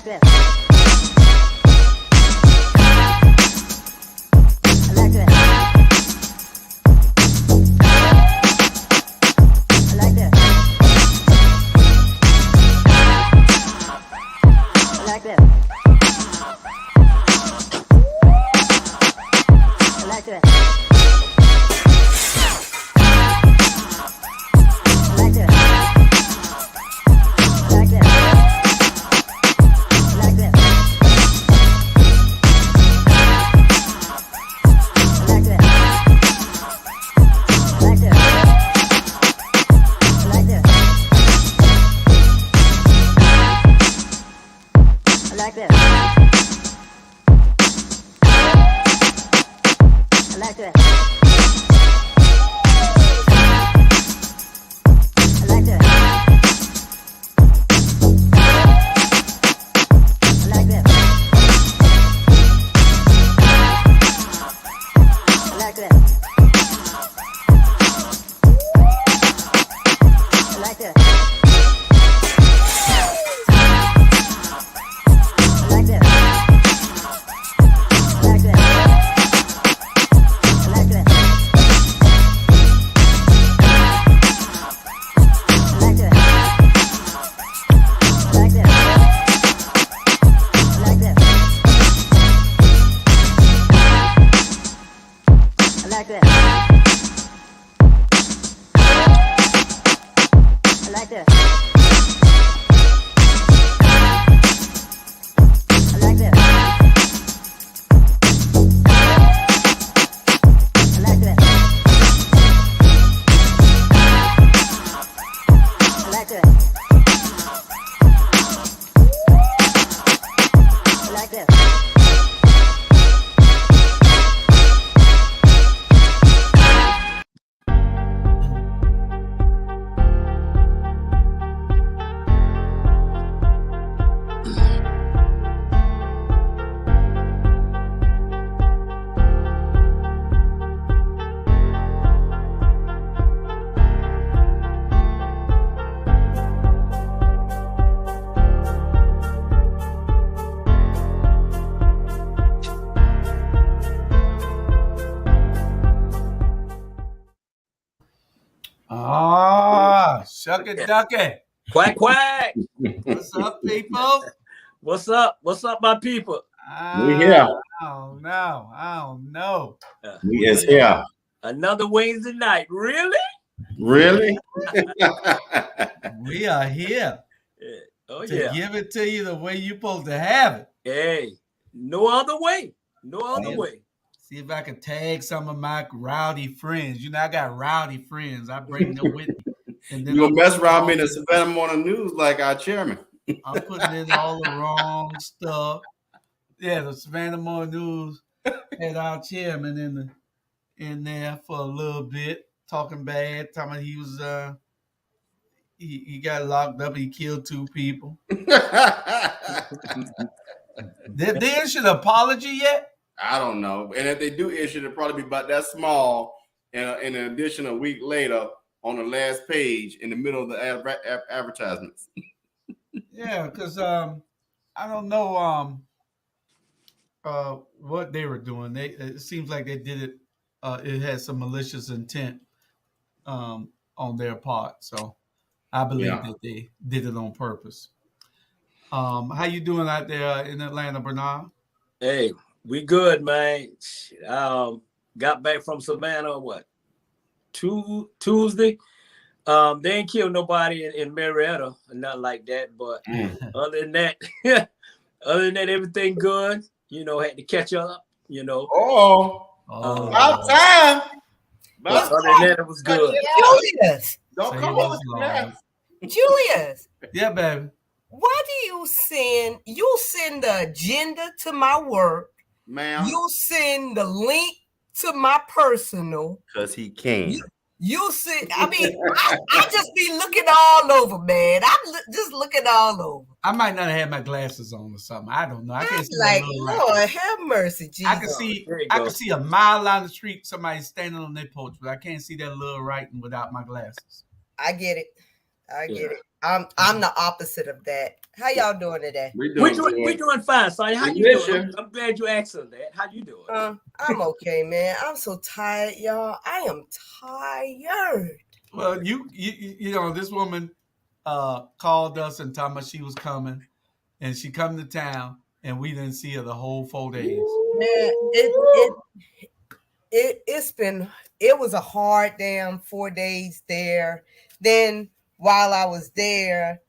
that. I like that. I like that. I like that. I like that. Shucky ducky. Quack quack. What's up, people? What's up? What's up, my people? We here. I don't know. We is here. Another Wednesday night. Really? Really? We are here. Oh, to give it to you the way you're supposed to have it. Hey, no other way. No other way. See if I can tag some of my rowdy friends. You know, I got rowdy friends. I bring them with me. And then you gonna mess around me in the Savannah Morning News like our chairman. I'm putting in all the wrong stuff. Yeah, the Savannah Morning News had our chairman in there for a little bit, talking bad, talking about he was he got locked up, he killed 2 people. Did they issue the apology yet? I don't know. And if they do issue, it'll probably be about that small. And in addition, a week later, on the last page in the middle of the advertisements. Yeah, because I don't know what they were doing. It seems like they did it. It had some malicious intent on their part. So I believe that they did it on purpose. How you doing out there in Atlanta, Bernard? Hey, we good, man. Got back from Savannah, Tuesday. They ain't killed nobody in Marietta or nothing like that. But other than that, everything good. You know, had to catch up. You know. About time. Other than that, it was good. Julius. Don't come over now. Julius. Yeah, baby. Why do you send the agenda to my work, ma'am? You send the link to my personal. Because he can. You see, I mean, I just be looking all over, man. I'm just looking all over. I might not have my glasses on or something. I don't know. I can't see like, Lord, have mercy, Jesus. I can see a mile down the street somebody standing on their porch, but I can't see that little writing without my glasses. I get it. I get it. I'm the opposite of that. How y'all doing today? We We doing doing fine, Sonny. How you doing? I'm glad you asked us that. How you doing? I'm okay, man. I'm so tired, y'all. I am tired. Well, you know, this woman called us and told us she was coming, and she come to town, and we didn't see her the whole 4 days. Man, it was a hard damn 4 days there. Then while I was there,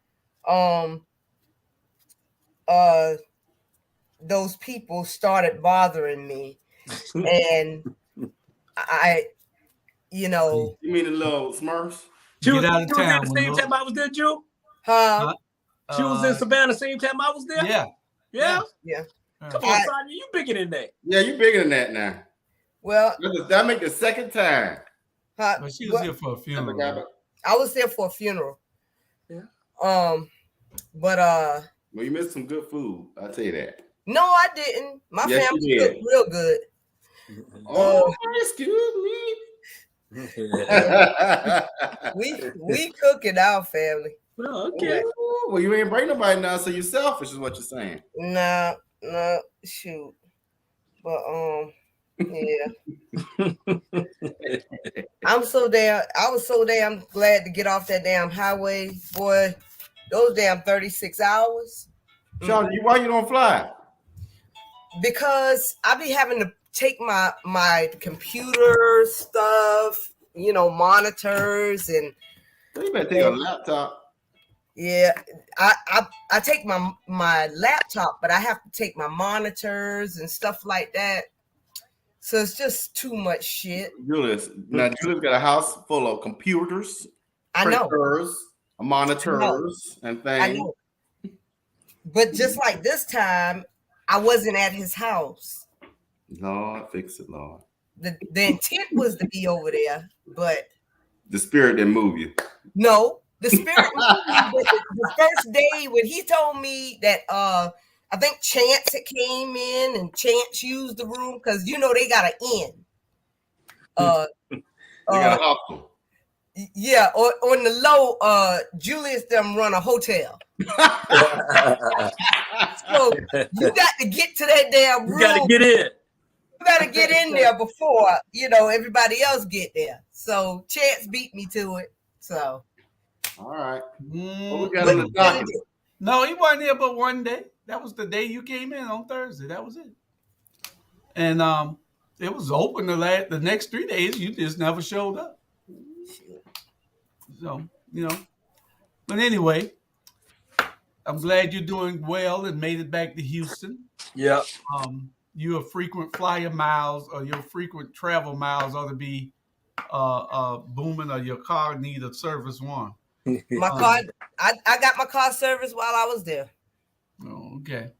those people started bothering me, and you mean the little Smurfs? She was out of town there the same time I was there, Joe? huh? She was in Savannah the same time I was there? Yeah. Come on, Sonny, you bigger than that. Yeah, you bigger than that now. Well, that make the second time. But she was here for a funeral. I was there for a funeral. Yeah. But well, you missed some good food. I'll tell you that. No, I didn't. My family cooked real good. Oh, excuse me. we cook in our family. Oh, okay. Well, you ain't bring nobody now, so you're selfish, is what you're saying. No, shoot. But yeah. I was so damn glad to get off that damn highway, boy. Those damn 36 hours. Sean, why you don't fly? Because I be having to take my computer stuff, you know, monitors and. You better take a laptop. Yeah, I take my laptop, but I have to take my monitors and stuff like that. So it's just too much shit. Julius got a house full of computers, printers, monitors, and things. I know. But just like this time, I wasn't at his house. Lord, fix it, Lord. The intent was to be over there, but the spirit didn't move you. No, the spirit moved me. The first day when he told me that I think Chance had came in and Chance used the room because you know they got an inn. They got a hospital. Yeah, or on the low, Julius them run a hotel. So you got to get to that damn room. You got to get in. You got to get in there before, you know, everybody else get there. So Chance beat me to it. So. All right. What we got on the docket? No, he wasn't here but one day. That was the day you came in on Thursday. That was it. And it was open the next 3 days. You just never showed up. So, you know. But anyway, I'm glad you're doing well and made it back to Houston. Yeah. Your frequent flyer miles or your frequent travel miles ought to be booming, or your car need a service one. My car, I got my car service while I was there. Oh, okay.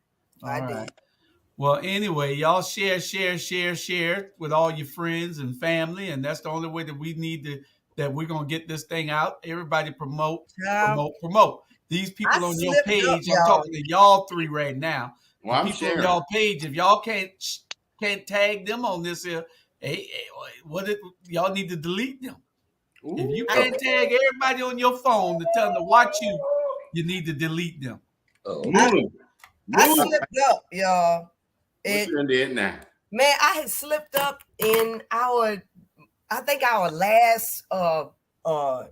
I did. Well, anyway, y'all share with all your friends and family, and that's the only way that that we're gonna get this thing out. Everybody promote. These people on your page, I'm talking to y'all three right now. Well, people on y'all page, if y'all can't tag them on this here, y'all need to delete them. Ooh. If you can't tag everybody on your phone to tell them to watch you need to delete them. I slipped up, y'all. What you did now? Man, I had slipped up in our last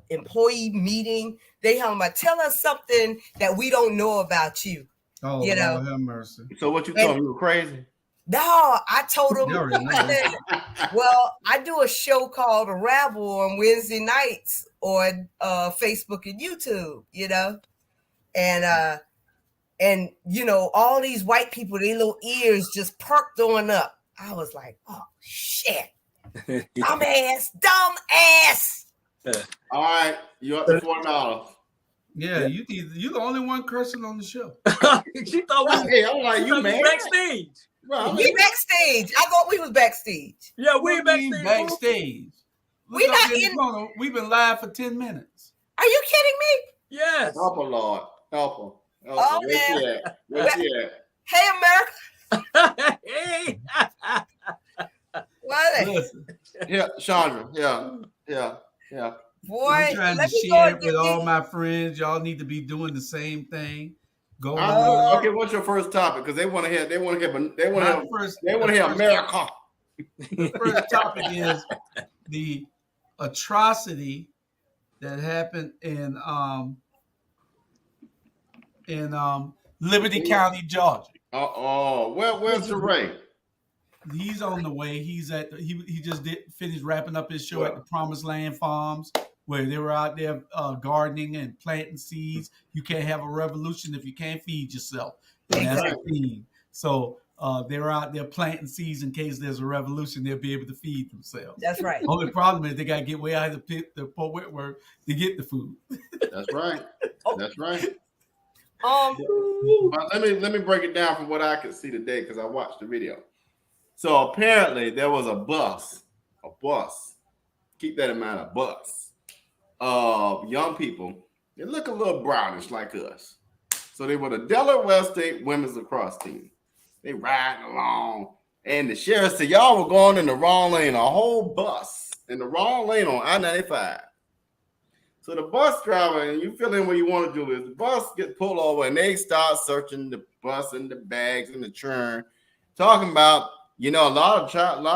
employee meeting. They talking about tell us something that we don't know about you. Oh, you know, have mercy. So what you told me? You were crazy? No, I told them. Well, I do a show called Rabble on Wednesday nights on Facebook and YouTube. You know, and you know all these white people, their little ears just perked on up. I was like, oh shit, dumb ass. All right, you up to $4. Yeah, you the only one cursing on the show. She thought hey, I'm like, you man. Backstage. Well, we backstage. I thought we was backstage. Yeah, we backstage. We not in. We've been live for 10 minutes. Are you kidding me? Yes. Help her, Lord. Help her. Oh, man. Where's she at? Hey, America. Hey. What? Yeah, Chandra. Yeah. Boy, I'm trying to let me go share and it get with all me. my friends. Y'all need to be doing the same thing. Go I- on. okay, what's your first topic? Because they want to hear My first, America. the first topic is the atrocity that happened in Liberty County, Georgia. Where's Jeray? He's on the way. He just did finish wrapping up his show at the Promised Land Farms, where they were out there gardening and planting seeds. You can't have a revolution if you can't feed yourself, and that's the theme. So they were out there planting seeds in case there's a revolution, they'll be able to feed themselves. That's right. Only problem is they got to get way out of the Port Whitworth to get the food. That's right. That's right. Um, But let me break it down from what I could see today because I watched the video. So apparently there was a bus. Keep that in mind, a bus of young people. They look a little brownish like us. So they were the Delaware State Women's Lacrosse team. They riding along, and the sheriff said, y'all were going in the wrong lane, a whole bus in the wrong lane on I-95. So the bus driver, and you fill in what you want to do, is the bus gets pulled over, and they start searching the bus and the bags and the churn, talking about, a lot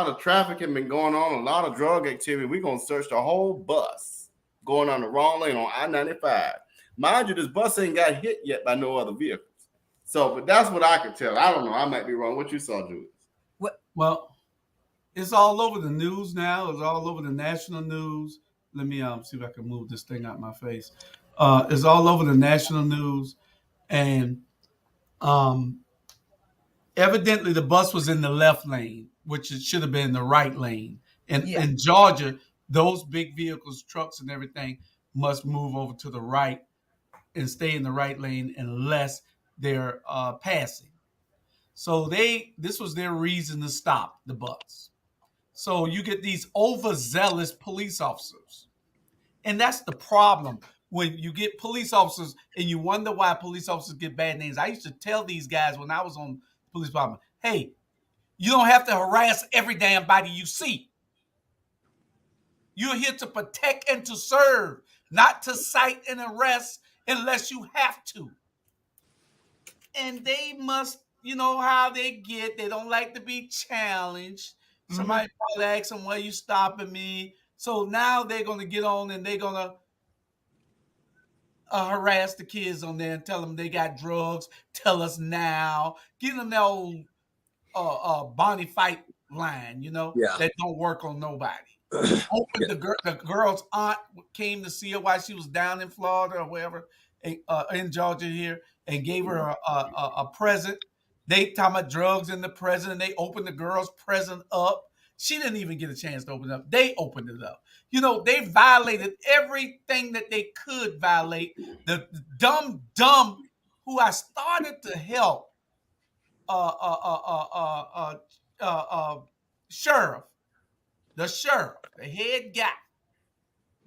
of traffic has been going on, a lot of drug activity. We're going to search the whole bus going on the wrong lane on I-95. Mind you, this bus ain't got hit yet by no other vehicles. So, but that's what I could tell. I don't know. I might be wrong. What you saw, Julius? Well, it's all over the news now. It's all over the national news. Let me see if I can move this thing out my face. It's all over the national news, and evidently the bus was in the left lane, which it should have been the right lane. And in Georgia, those big vehicles, trucks and everything must move over to the right and stay in the right lane unless they're passing. So this was their reason to stop the bus. So you get these overzealous police officers. And that's the problem when you get police officers and you wonder why police officers get bad names. I used to tell these guys when I was on the police department, hey, you don't have to harass every damn body you see. You're here to protect and to serve, not to cite and arrest unless you have to. And they must, how they get. They don't like to be challenged. Somebody probably asks them, why are you stopping me? So now they're going to get on and they're going to harass the kids on there and tell them they got drugs. Tell us now. Give them that old Bonnie Fight line, that don't work on nobody. The girl's aunt came to see her while she was down in Florida or wherever, in Georgia here, and gave her a present. They talking about drugs in the present, and they opened the girl's present up. She didn't even get a chance to open it up. They opened it up. They violated everything that they could violate. The dumb who I started to help, sheriff, the head guy,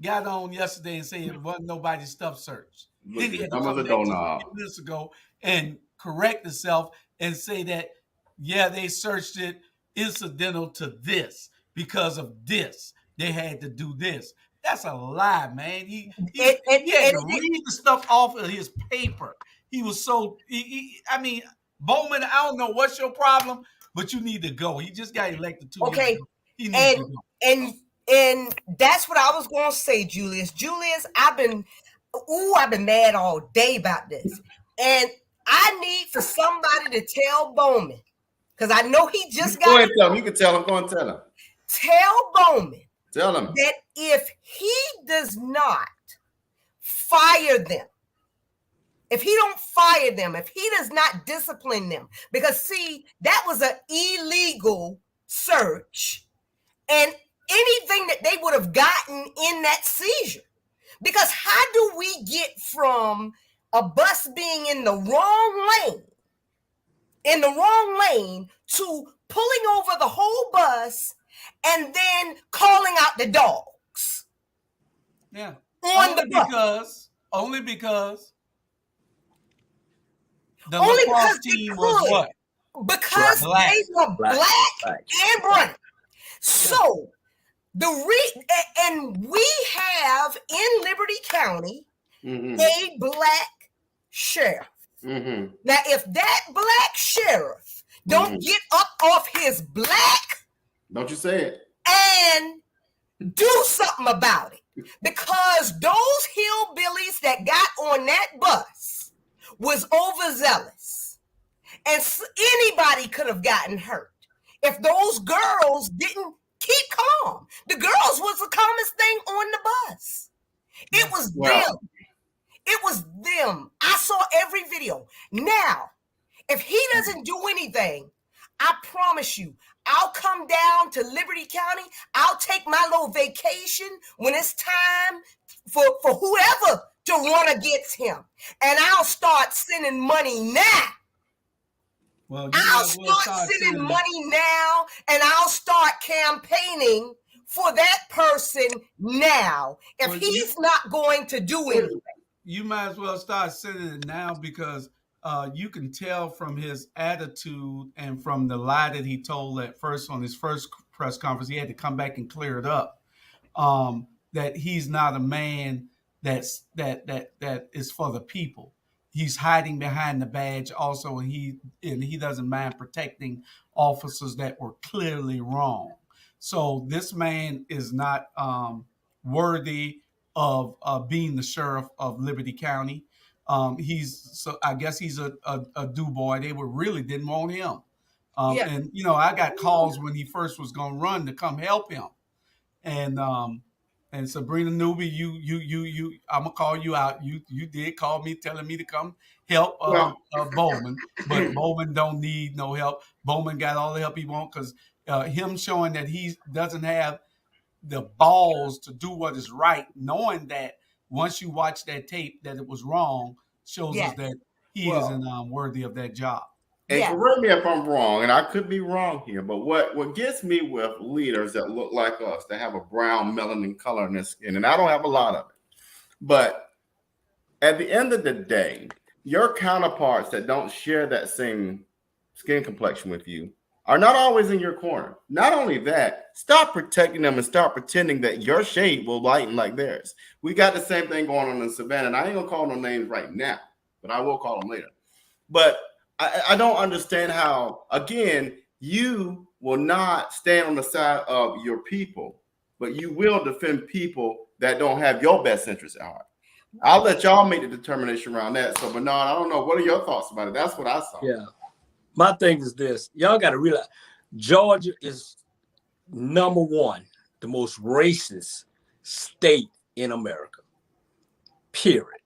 got on yesterday and said it wasn't nobody's stuff searched. Then he had to come back a few minutes ago and correct himself and say that, they searched it incidental to this because of this. They had to do this. That's a lie, man. He had to read the stuff off of his paper. He was so, Bowman, I don't know what's your problem, but you need to go. He just got elected 2 years ago. He needs to go. And that's what I was going to say, Julius. I've been mad all day about this. And I need for somebody to tell Bowman, because I know he just got. Go ahead and tell him. You can tell him. Go and tell him. Tell Bowman. Tell him that if he does not fire them, if he don't fire them, if he does not discipline them, because see, that was an illegal search, and anything that they would have gotten in that seizure. Because how do we get from a bus being in the wrong lane to pulling over the whole bus and then calling out the dogs? Yeah. Only because the lacrosse team was what? Because they were black and brown. So And we have in Liberty County a black sheriff. Now, if that black sheriff don't get up off his black, don't you say it, and do something about it, because those hillbillies that got on that bus was overzealous, and anybody could have gotten hurt if those girls didn't keep calm. The girls was the calmest thing on the bus. It was them. It was them. I saw every video. Now, if he doesn't do anything, I promise you, I'll come down to Liberty County. I'll take my little vacation when it's time for whoever to run against him. And I'll start sending money now. Well, I'll start sending money now, and I'll start campaigning for that person now if he's not going to do anything. You might as well start sending it now, because you can tell from his attitude and from the lie that he told at first on his first press conference, he had to come back and clear it up, that he's not a man that is for the people. He's hiding behind the badge also, and he doesn't mind protecting officers that were clearly wrong. So this man is not worthy of being the sheriff of Liberty County. I guess he's a do boy. They really didn't want him. And I got calls when he first was going to run to come help him. And Sabrina Newby, you I'm gonna call you out. You did call me telling me to come help Bowman, but Bowman don't need no help. Bowman got all the help he wants, because him showing that he doesn't have the balls to do what is right, knowing that once you watch that tape that it was wrong, shows us that he isn't worthy of that job. And correct me if I'm wrong, and I could be wrong here, but what gets me with leaders that look like us, that have a brown melanin color in their skin, and I don't have a lot of it, but at the end of the day, your counterparts that don't share that same skin complexion with you are not always in your corner. Not only that, stop protecting them and start pretending that your shade will lighten like theirs. We got the same thing going on in Savannah, and I ain't gonna call no names right now, but I will call them later. But I don't understand how, again, you will not stand on the side of your people, but you will defend people that don't have your best interests at heart. I'll let y'all make the determination around that. So, Bernard, I don't know. What are your thoughts about it? That's what I saw. Yeah. My thing is this. Y'all got to realize Georgia is number one, the most racist state in America. Period.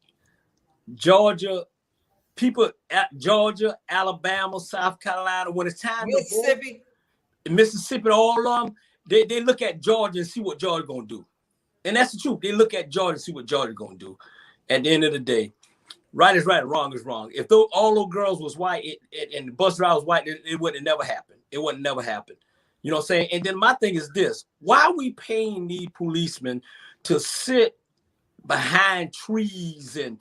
Georgia, people at Georgia, Alabama, South Carolina, when it's time Mississippi, all of them, they look at Georgia and see what Georgia gonna do. And that's the truth. They look at Georgia and see what Georgia gonna do. At the end of the day, right is right, wrong is wrong. If all those girls was white and the bus driver was white, it would have never happened. It would never happen. You know what I'm saying? And then my thing is this: why are we paying these policemen to sit behind trees and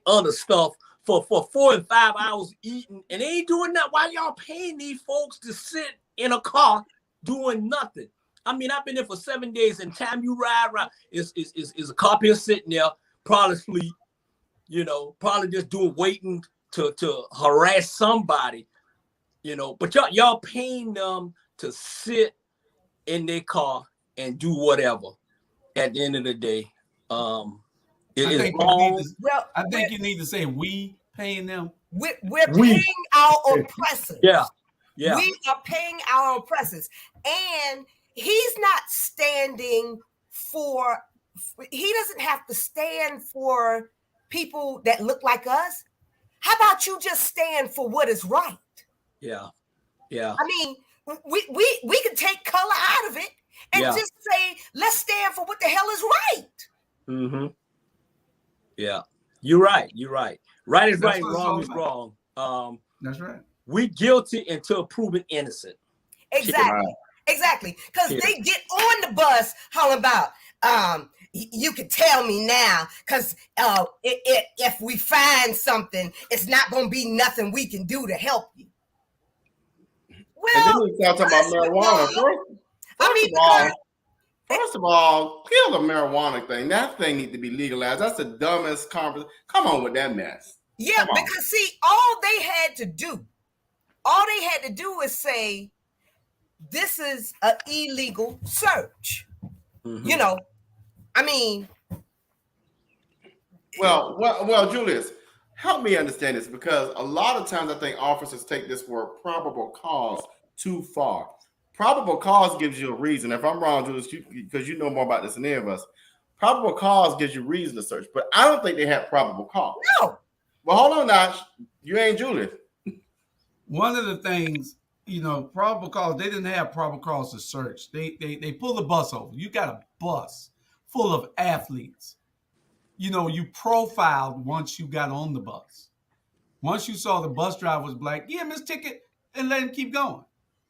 other stuff for 4 and 5 hours eating, and they ain't doing that? Why y'all paying these folks to sit in a car doing nothing? I mean, I've been there for 7 days, and time you ride around, is a cop here sitting there, probably asleep, probably just waiting to harass somebody, but y'all paying them to sit in their car and do whatever. At the end of the day, I think you need to say we paying them. We're paying our oppressors. Yeah. We are paying our oppressors, and he's not standing for. He doesn't have to stand for people that look like us. How about you just stand for what is right? Yeah. I mean, we can take color out of it and just say, let's stand for what the hell is right. Mm-hmm. Yeah, you're right. Right is right, wrong is wrong. That's right. We guilty until proven innocent. Exactly. Because they get on the bus hollering about, you can tell me now, because if we find something, it's not going to be nothing we can do to help you. Well, and then we start talking about marijuana. First of all, kill the marijuana thing. That thing needs to be legalized. That's the dumbest conversation. Come on with that mess. Yeah, because see, all they had to do is say, this is an illegal search. Mhm. You know, I mean, well, Julius, help me understand this, because a lot of times I think officers take this word probable cause too far. Probable cause gives you a reason. If I'm wrong, Julius, because you know more about this than any of us, probable cause gives you reason to search. But I don't think they have probable cause. no. Well, hold on now. You ain't Julius. One of the things, probable cause, they didn't have probable cause to search. They pulled the bus over. You got a bus full of athletes. You profiled once you got on the bus. Once you saw the bus driver was black, give him his ticket and let him keep going,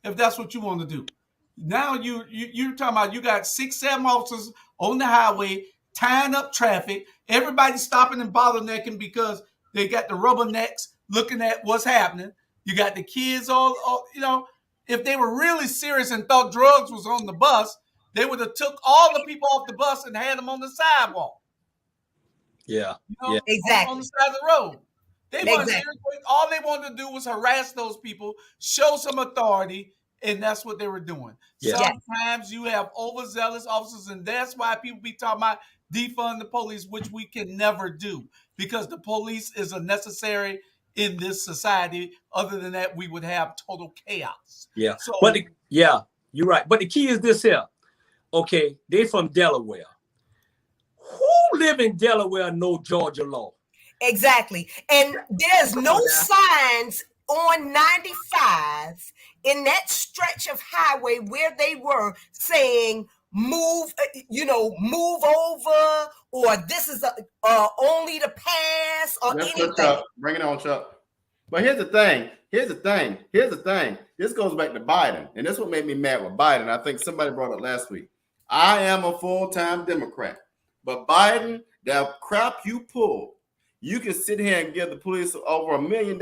if that's what you want to do. Now you're talking about, you got 6-7 officers on the highway tying up traffic. Everybody stopping and bottlenecking because they got the rubbernecks looking at what's happening. You got the kids all, if they were really serious and thought drugs was on the bus, they would have took all the people off the bus and had them on the sidewalk. Yeah. Exactly. On the side of the road. They weren't serious. All they wanted to do was harass those people, show some authority, and that's what they were doing. Yeah. Sometimes you have overzealous officers, and that's why people be talking about defund the police, which we can never do, because the police is a necessary in this society. Other than that, we would have total chaos. Yeah. So, you're right. But the key is this here. Okay, they from Delaware. Who live in Delaware know Georgia law? Exactly. And there's no signs on 95 in that stretch of highway where they were saying move over, or this is only to pass, or anything. Chuck. Bring it on, Chuck. But here's the thing. This goes back to Biden, and this is what made me mad with Biden. I think somebody brought it last week. I am a full-time Democrat, but Biden, that crap you pull, you can sit here and give the police over $1 million,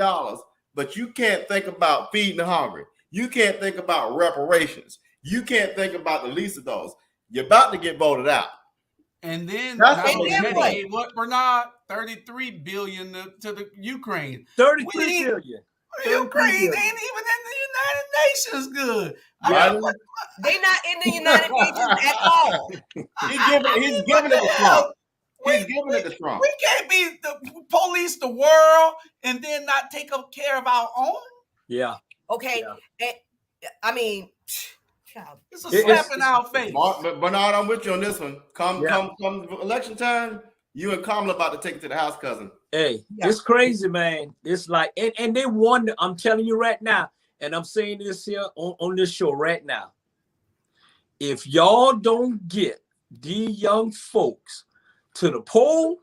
but you can't think about feeding the hungry. You can't think about reparations. You can't think about the least of those. You're about to get voted out. And then what, Bernard? $33 billion to the Ukraine. 33 billion. Ukraine ain't even in the United Nations good. They're not in the United Nations at all. He's giving it to Trump. He's giving it to Trump. We can't be the police the world and then not take care of our own. Yeah. Okay. Yeah. I mean, it's a slap in our face. But Bernard, I'm with you on this one. Come election time, you and Kamala about to take it to the house, cousin. Hey, it's crazy, man. It's like, and they wonder, I'm telling you right now, and I'm saying this here on this show right now. If y'all don't get these young folks to the poll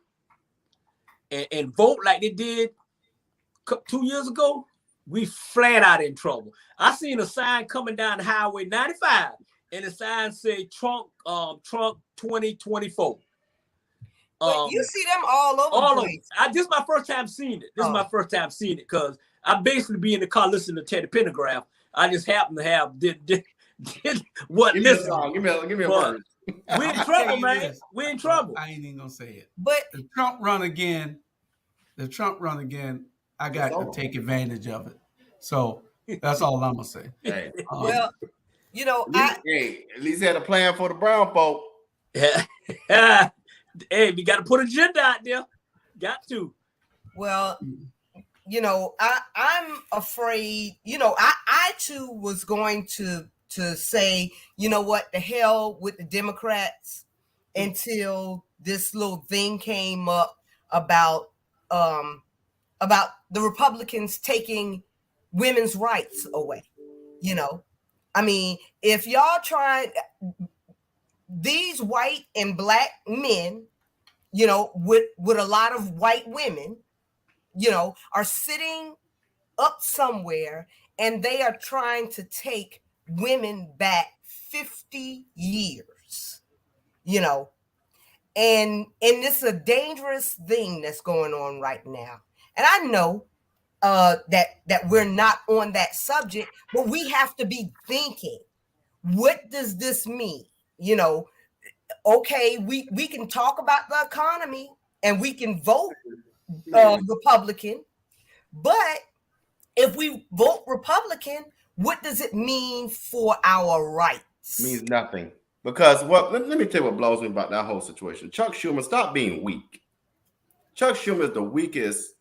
and vote like they did 2 years ago, we flat out in trouble. I seen a sign coming down Highway 95, and the sign said Trump 2024. You see them all over the place. This is my first time seeing it. This is my first time seeing it, because I basically be in the car listening to Teddy Pendergrass. I just happen to have did what give listen. Me a word. We in trouble, man. We in trouble. I ain't even gonna say it. But the Trump run again, I got to take advantage of it. So that's all I'm gonna say. Hey. Well, at least had a plan for the brown folk. Hey, we got to put agenda out there. Got to. Well, I'm afraid. I too was going to say, you know what, the hell with the Democrats, until this little thing came up about the Republicans taking women's rights away. I mean, if y'all try, these white and black men, with a lot of white women, are sitting up somewhere and they are trying to take women back 50 years, and it's a dangerous thing that's going on right now. And I know that we're not on that subject, but we have to be thinking, what does this mean? okay, we can talk about the economy and we can vote Republican, but if we vote Republican, what does it mean for our rights? Means nothing. Because let me tell you what blows me about that whole situation. Chuck Schumer, stop being weak. Chuck Schumer is the weakest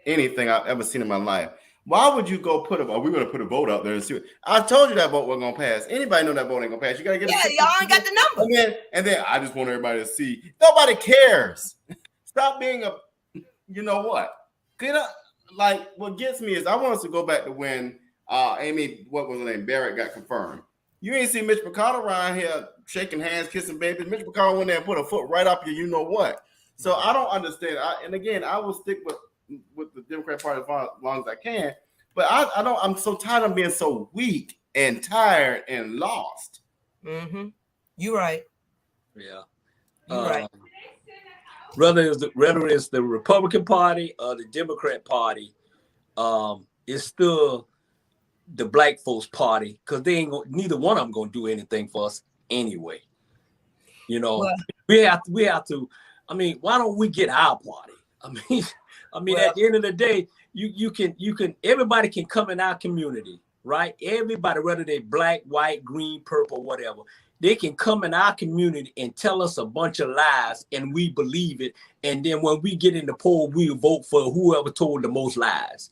anything I've ever seen in my life. Why would you go we're going to put a vote out there and see what, I told you that vote wasn't going to pass. Anybody know that vote ain't going to pass. You got to get y'all ain't got the number. And then I just want everybody to see. Nobody cares. Stop being you know what? Like what gets me is I want us to go back to when Amy, what was her name, Barrett got confirmed. You ain't see Mitch McConnell around here shaking hands, kissing babies. Mitch McConnell went there and put a foot right up you know what. So I don't understand. And again, I will stick with the Democrat Party as long as I can. But I'm so tired of being so weak and tired and lost. Mm-hmm. You're right. Yeah. You're right. Whether it's the Republican Party or the Democrat Party, it's still the Black folks' party because neither one of them gonna do anything for us anyway. You know, well, we have to. I mean, why don't we get our party? I mean, well, at the end of the day, you can everybody can come in our community, right? Everybody, whether they black, white, green, purple, whatever. They can come in our community and tell us a bunch of lies and we believe it. And then when we get in the poll, we'll vote for whoever told the most lies.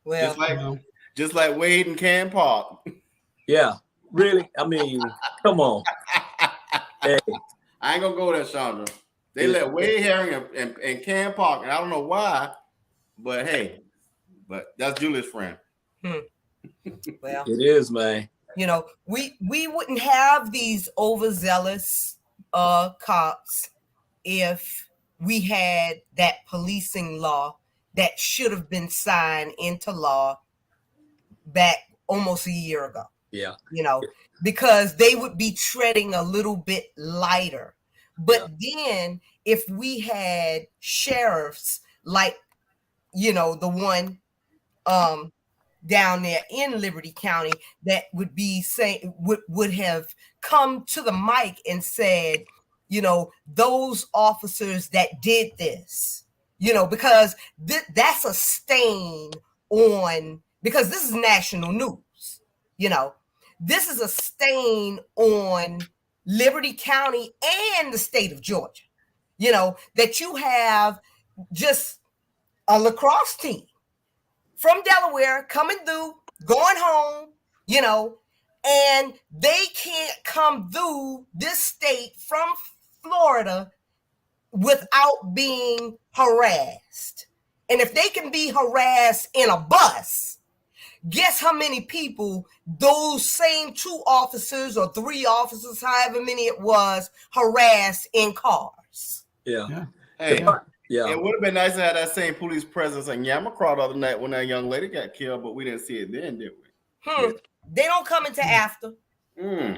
Well, just like Wade and Cam Park. Yeah, really? I mean, come on. Hey. I ain't going to go there, Chandra. They let Wade Herring and Cam Park, and I don't know why, but hey, that's Julia's friend. Well, it is, man. You know, we wouldn't have these overzealous cops if we had that policing law that should have been signed into law back almost a year ago. Yeah. You know, because they would be treading a little bit lighter. But then if we had sheriffs like, you know, the one down there in Liberty County that would be saying would have come to the mic and said, you know, those officers that did this, you know, because that's a stain on, because this is national news, you know, this is a stain on Liberty County and the state of Georgia, you know, that you have just a lacrosse team from Delaware coming through, going home, you know, and they can't come through this state from Florida without being harassed. And if they can be harassed in a bus, guess how many people those same 2 officers or 3 officers, however many it was, harassed in cars. Yeah. Hey. Yeah, it would have been nice to have that same police presence in Yamacraw the other night when that young lady got killed, but we didn't see it then, did we? They don't come into after. Yeah.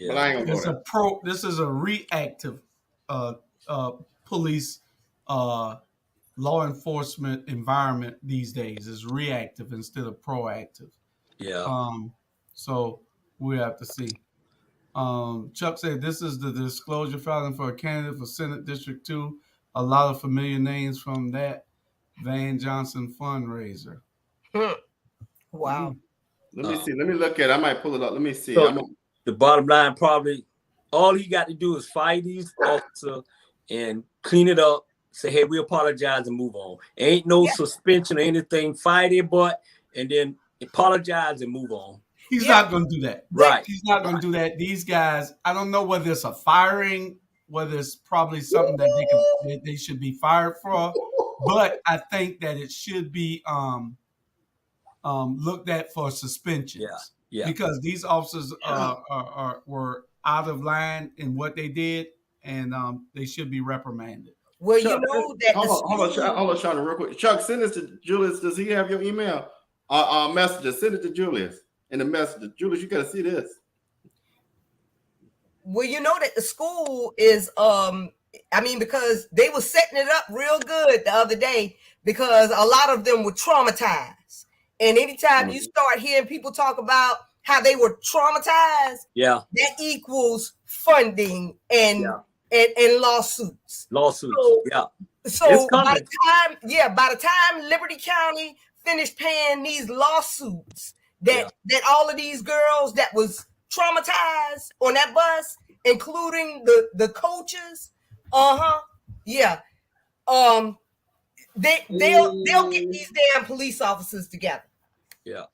But I ain't gonna go This is a reactive police law enforcement environment these days. Is reactive instead of proactive. Yeah. So we have to see. Chuck said this is the disclosure filing for a candidate for Senate District 2. A lot of familiar names from that Van Johnson fundraiser. Wow. Let me see. Let me look at it. I might pull it up. Let me see. So the bottom line, probably all he got to do is fight these officers and clean it up. Say, hey, we apologize and move on. Ain't no suspension or anything. Fight it, but and then apologize and move on. He's not going to do that. Right. He's not going to do that. These guys, I don't know whether it's a firing, whether it's probably something that they should be fired for, but I think that it should be looked at for suspensions. Yeah. Because these officers were out of line in what they did, and they should be reprimanded. Well, Chuck, you know that. Hold on, Sean, real quick. Chuck, send this to Julius. Does he have your email? Messages. Send it to Julius in the message. Julius, you got to see this. Well, you know that the school is, because they were setting it up real good the other day because a lot of them were traumatized. And anytime you start hearing people talk about how they were traumatized. Yeah. That equals funding and lawsuits. Lawsuits. So, Yeah. So It's coming. by the time Liberty County finished paying these lawsuits, that all of these girls that was traumatized on that bus, including the coaches, they'll get these damn police officers together. Yeah.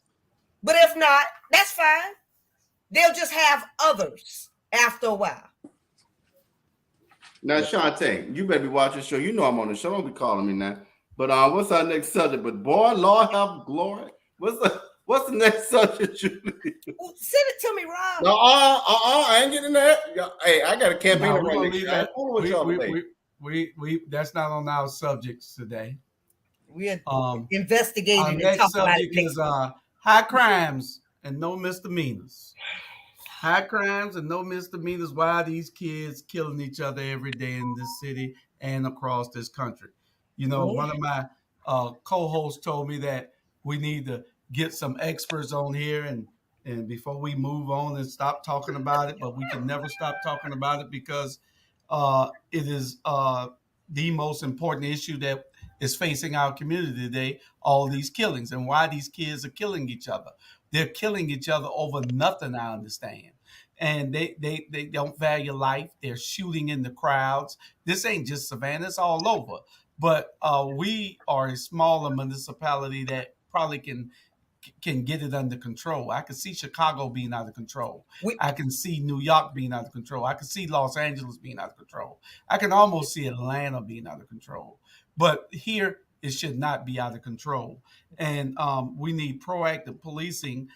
But if not, that's fine. They'll just have others after a while. Now, Shantae, you better be watching the show. You know I'm on the show. Don't be calling me now. But what's our next subject? But boy, Lord have glory. What's the next subject, Julie? Well, send it to me, Rob. I ain't getting that. Hey, I got a campaign No, right next year. That's not on our subjects today. We're Our investigating. next subject is high crimes and no misdemeanors. High crimes and no misdemeanors. Why are these kids killing each other every day in this city and across this country? You know, one of my co-hosts told me that we need to get some experts on here and before we move on and stop talking about it, but we can never stop talking about it because it is the most important issue that is facing our community today, all these killings and why these kids are killing each other. They're killing each other over nothing, I understand. And they don't value life. They're shooting in the crowds. This ain't just Savannah, it's all over. But we are a smaller municipality that probably can get it under control. I can see Chicago being out of control. I can see New York being out of control. I can see Los Angeles being out of control. I can almost see Atlanta being out of control. But here, it should not be out of control. And we need proactive policing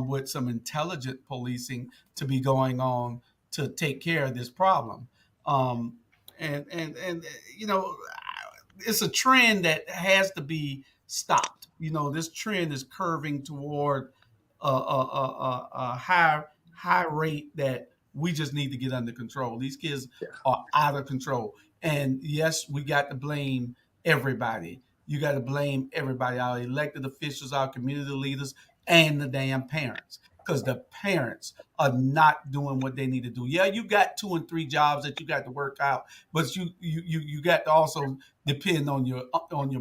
with some intelligent policing to be going on to take care of this problem. And you know, it's a trend that has to be stopped. You know, this trend is curving toward a high rate that we just need to get under control. These kids are out of control. And yes, we got to blame everybody. You got to blame everybody, our elected officials, our community leaders, and the damn parents, because the parents are not doing what they need to do. Yeah, you got 2 and 3 jobs that you got to work out, but you got to also depend on your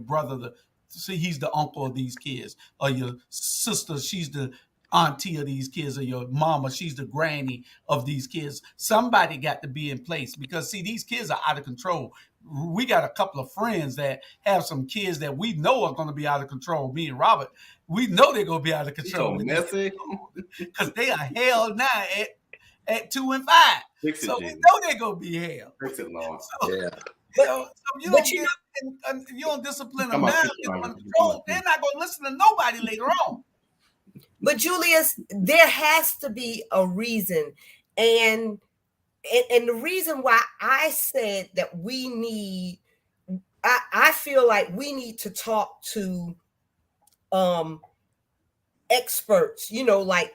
brother. See, he's the uncle of these kids, or your sister, she's the auntie of these kids, or your mama, she's the granny of these kids. Somebody got to be in place because, see, these kids are out of control. We got a couple of friends that have some kids that we know are going to be out of control. Me and Robert, we know they're going to be out of control. So messy. Because they are hell now at 2 and 5. So we know they're going to be hell. Fix it, Lord. So you don't discipline them now, get them under control, they're not going to listen to nobody later on. But Julius, there has to be a reason. And the reason why I said that we need, I feel like we need to talk to experts, you know, like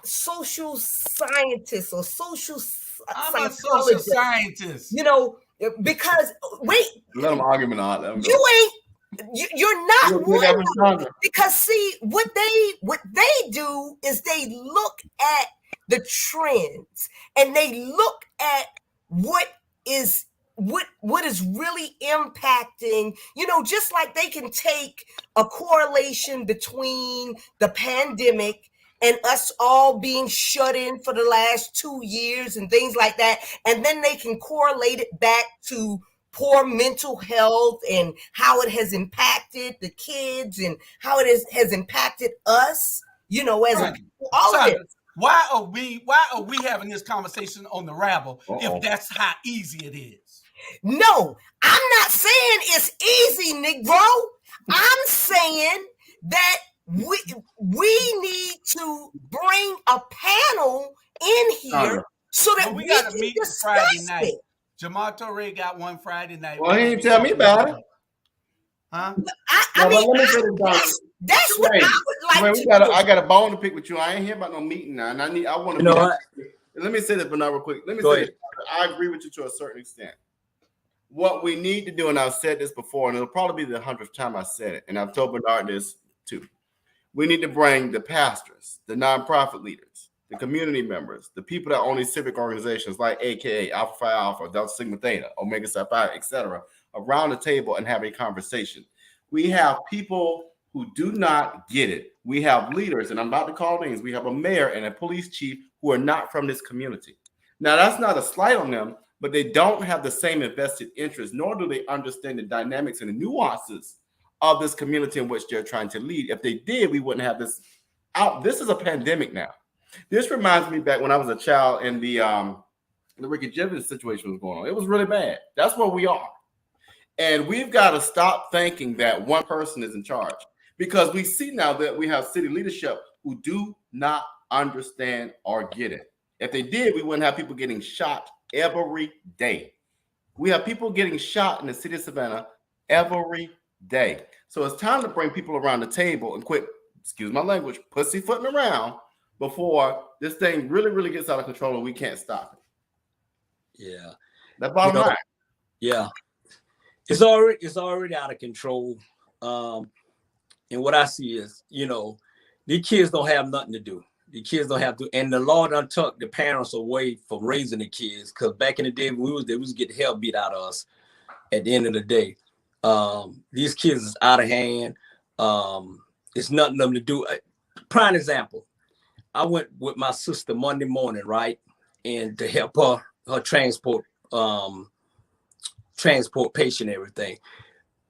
social scientists or social I'm a social scientist. You know, because let them argument on. Let them go. You're not one, because see what they do is they look at the trends and they look at what is really impacting, you know, just like they can take a correlation between the pandemic and us all being shut in for the last 2 years and things like that, and then they can correlate it back to poor mental health and how it has impacted the kids and how it has impacted us, you know, as all of it. Why are we having this conversation on the Rabble if that's how easy it is? No, I'm not saying it's easy, Negro. I'm saying that we need to bring a panel in here so that we got to can meet discuss Friday night. it. Jamal Torre got one Friday night. Well, he didn't tell me about it. Huh? I mean, that's what I would like to do. I got a bone to pick with you. I ain't here about no meeting now. And I want to let me say this, Bernard, real quick. Let me say this. I agree with you to a certain extent. What we need to do, and I've said this before, and it'll probably be the 100th time I said it, and I've told Bernard this too. We need to bring the pastors, the nonprofit leaders, the community members, the people that own these civic organizations like AKA Alpha Phi Alpha, Delta Sigma Theta, Omega Psi Phi, etc., around the table and have a conversation. We have people who do not get it. We have leaders, and I'm about to call names. We have a mayor and a police chief who are not from this community. Now, that's not a slight on them, but they don't have the same invested interest, nor do they understand the dynamics and the nuances of this community in which they're trying to lead. If they did, we wouldn't have this out. This is a pandemic now. This reminds me back when I was a child and the Ricky Gervais situation was going on. It was really bad. That's where we are. And we've got to stop thinking that one person is in charge, because we see now that we have city leadership who do not understand or get it. If they did, we wouldn't have people getting shot every day. We have people getting shot in the city of Savannah every day. So it's time to bring people around the table and quit, excuse my language, pussyfooting around before this thing really, really gets out of control and we can't stop it. Yeah. That's bottom line. Yeah. It's already out of control. And what I see is, these kids don't have nothing to do. The kids don't have to, and the law done took the parents away from raising the kids. Because back in the day, when we was there, we was getting hell beat out of us. At the end of the day, these kids is out of hand. It's nothing for them to do. Prime example, I went with my sister Monday morning, right, and to help her transport patient, everything.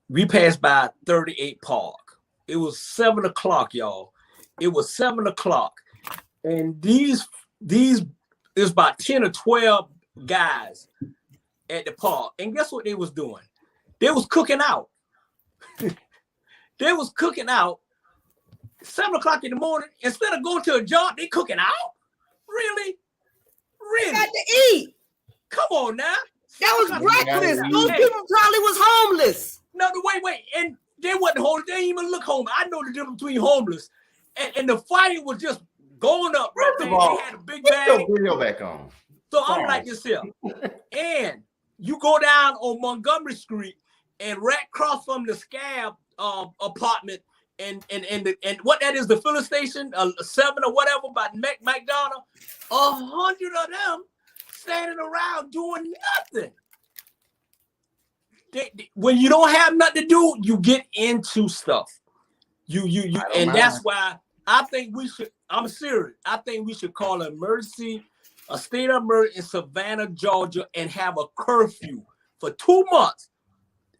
We passed by 38 Park. It was 7 o'clock, y'all. It was 7 o'clock. And these there's about 10 or 12 guys at the park. And guess what they was doing? They was cooking out. They was cooking out 7 o'clock in the morning. Instead of going to a job, they cooking out? Really? Really? Got to eat. Come on now. That was breakfast. Those people probably was homeless. No, wait. And they wasn't homeless. They didn't even look homeless. I know the difference between homeless. And the fighting was just going up. Right? They had a big bag. Put your video back on. So I'm like this here. And you go down on Montgomery Street and right across from the Scab apartment and what that is, the filling station, 7 or whatever by McDonald, 100 of them standing around doing nothing. When you don't have nothing to do, you get into stuff. And that's why I think we should, I'm serious, I think we should call an emergency, a state of emergency in Savannah, Georgia, and have a curfew for 2 months.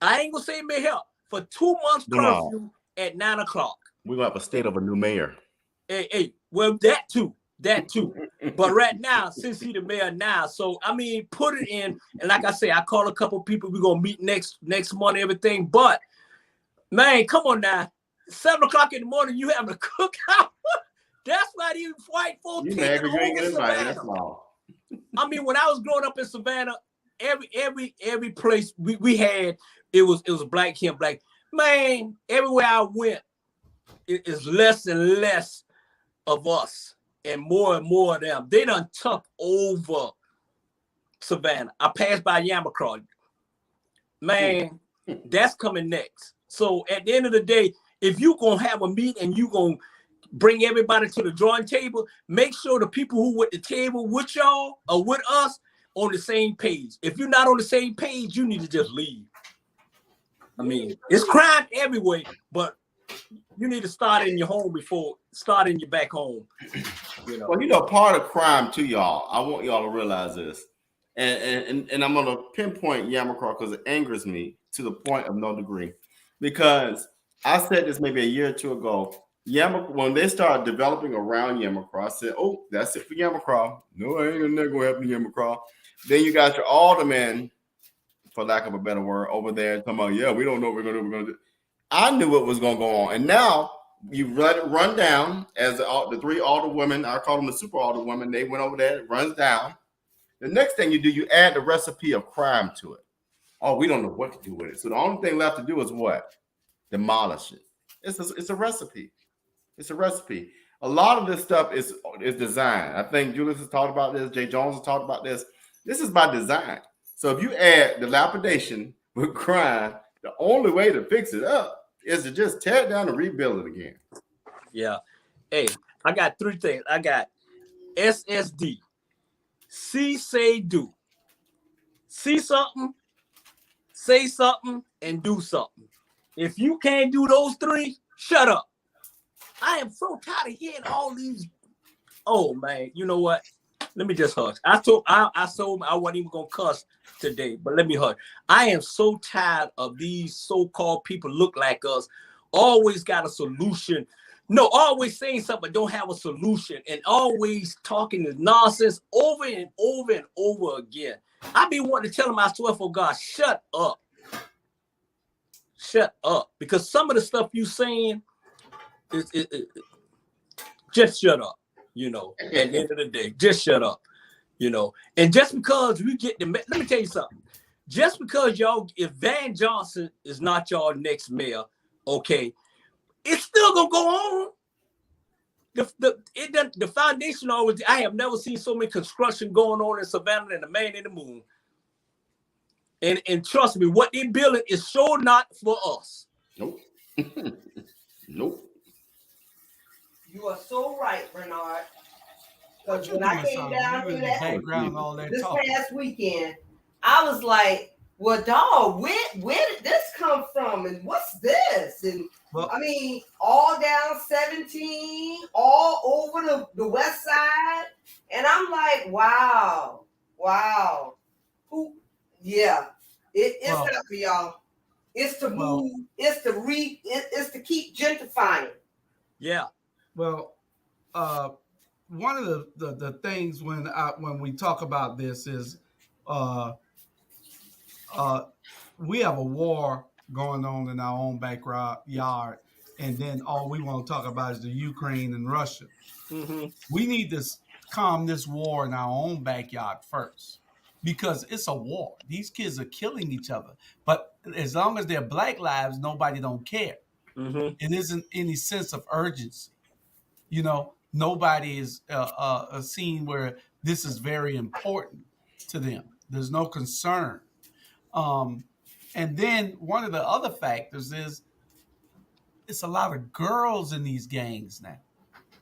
I ain't gonna say it may help. For 2 months curfew at 9 o'clock. We're gonna have a state of a new mayor. Hey, well, that too. But right now, since he's the mayor now, so I mean, put it in. And like I say, I call a couple people. We're gonna meet next month, everything. But man, come on now. 7 o'clock in the morning, you having a cookout. That's why these white folks taking over Savannah. I mean, when I was growing up in Savannah, every place we had, it was black here, black. Man, everywhere I went, it is less and less of us and more of them. They done took over Savannah. I passed by Yamacraw. Man, that's coming next. So at the end of the day, if you gonna have a meet and you gonna bring everybody to the drawing table, make sure the people who at the table with y'all or with us on the same page. If you're not on the same page, you need to just leave. I mean, it's crime everywhere, but you need to start in your home before starting your back home. Well, part of crime too, y'all. I want y'all to realize this, and I'm gonna pinpoint Yamacraw because it angers me to the point of no degree. Because I said this maybe a year or two ago. When they started developing around Yamacraw, I said, "Oh, that's it for Yamacraw. No, I ain't never gonna happen to Yamacraw." Then you got your alderman, for lack of a better word, over there talking about, "Yeah, we don't know what we're gonna do." I knew what was gonna go on, and now you let it run down as the three alderwomen. I call them the super alderwomen. They went over there. It runs down. The next thing you do, you add the recipe of crime to it. Oh, we don't know what to do with it. So the only thing left to do is what? Demolish it. It's a recipe. It's a recipe. A lot of this stuff is designed. I think Julius has talked about this. Jay Jones has talked about this. This is by design. So if you add dilapidation with crime, the only way to fix it up is to just tear it down and rebuild it again. Yeah. Hey, I got 3 things. I got SSD. See, say, do. See something, say something, and do something. If you can't do those 3, shut up. I am so tired of hearing all these. Oh man, you know what? Let me just hush. I told I wasn't even gonna cuss today, but let me hush. I am so tired of these so-called people look like us, always got a solution. No, always saying something but don't have a solution, and always talking this nonsense over and over and over again. I be wanting to tell them, I swear for God, shut up. Shut up. Because some of the stuff you saying is just shut up, you know, at the end of the day. Just shut up, you know. And just because we get the let me tell you something. Just because y'all, if Van Johnson is not y'all next mayor, okay, it's still gonna go on. The foundation always. I have never seen so many construction going on in Savannah than the Man in the Moon. And trust me, what they're building is sure not for us. Nope. Nope. You are so right, Bernard. Because when I came down here this past weekend, I was like, well, dog, where did this come from? And what's this? And I mean, all down 17, all over the west side. And I'm like, wow. Who? Yeah. It's not for y'all. It's to move. It's to keep gentrifying. Yeah. Well, one of the things when we talk about this is we have a war going on in our own backyard, and then all we want to talk about is the Ukraine and Russia. Mm-hmm. We need to calm this war in our own backyard first, because it's a war. These kids are killing each other, but as long as they're Black lives, nobody don't care. Mm-hmm. It isn't any sense of urgency. You know, nobody is seen where this is very important to them. There's no concern. And then one of the other factors is it's a lot of girls in these gangs now.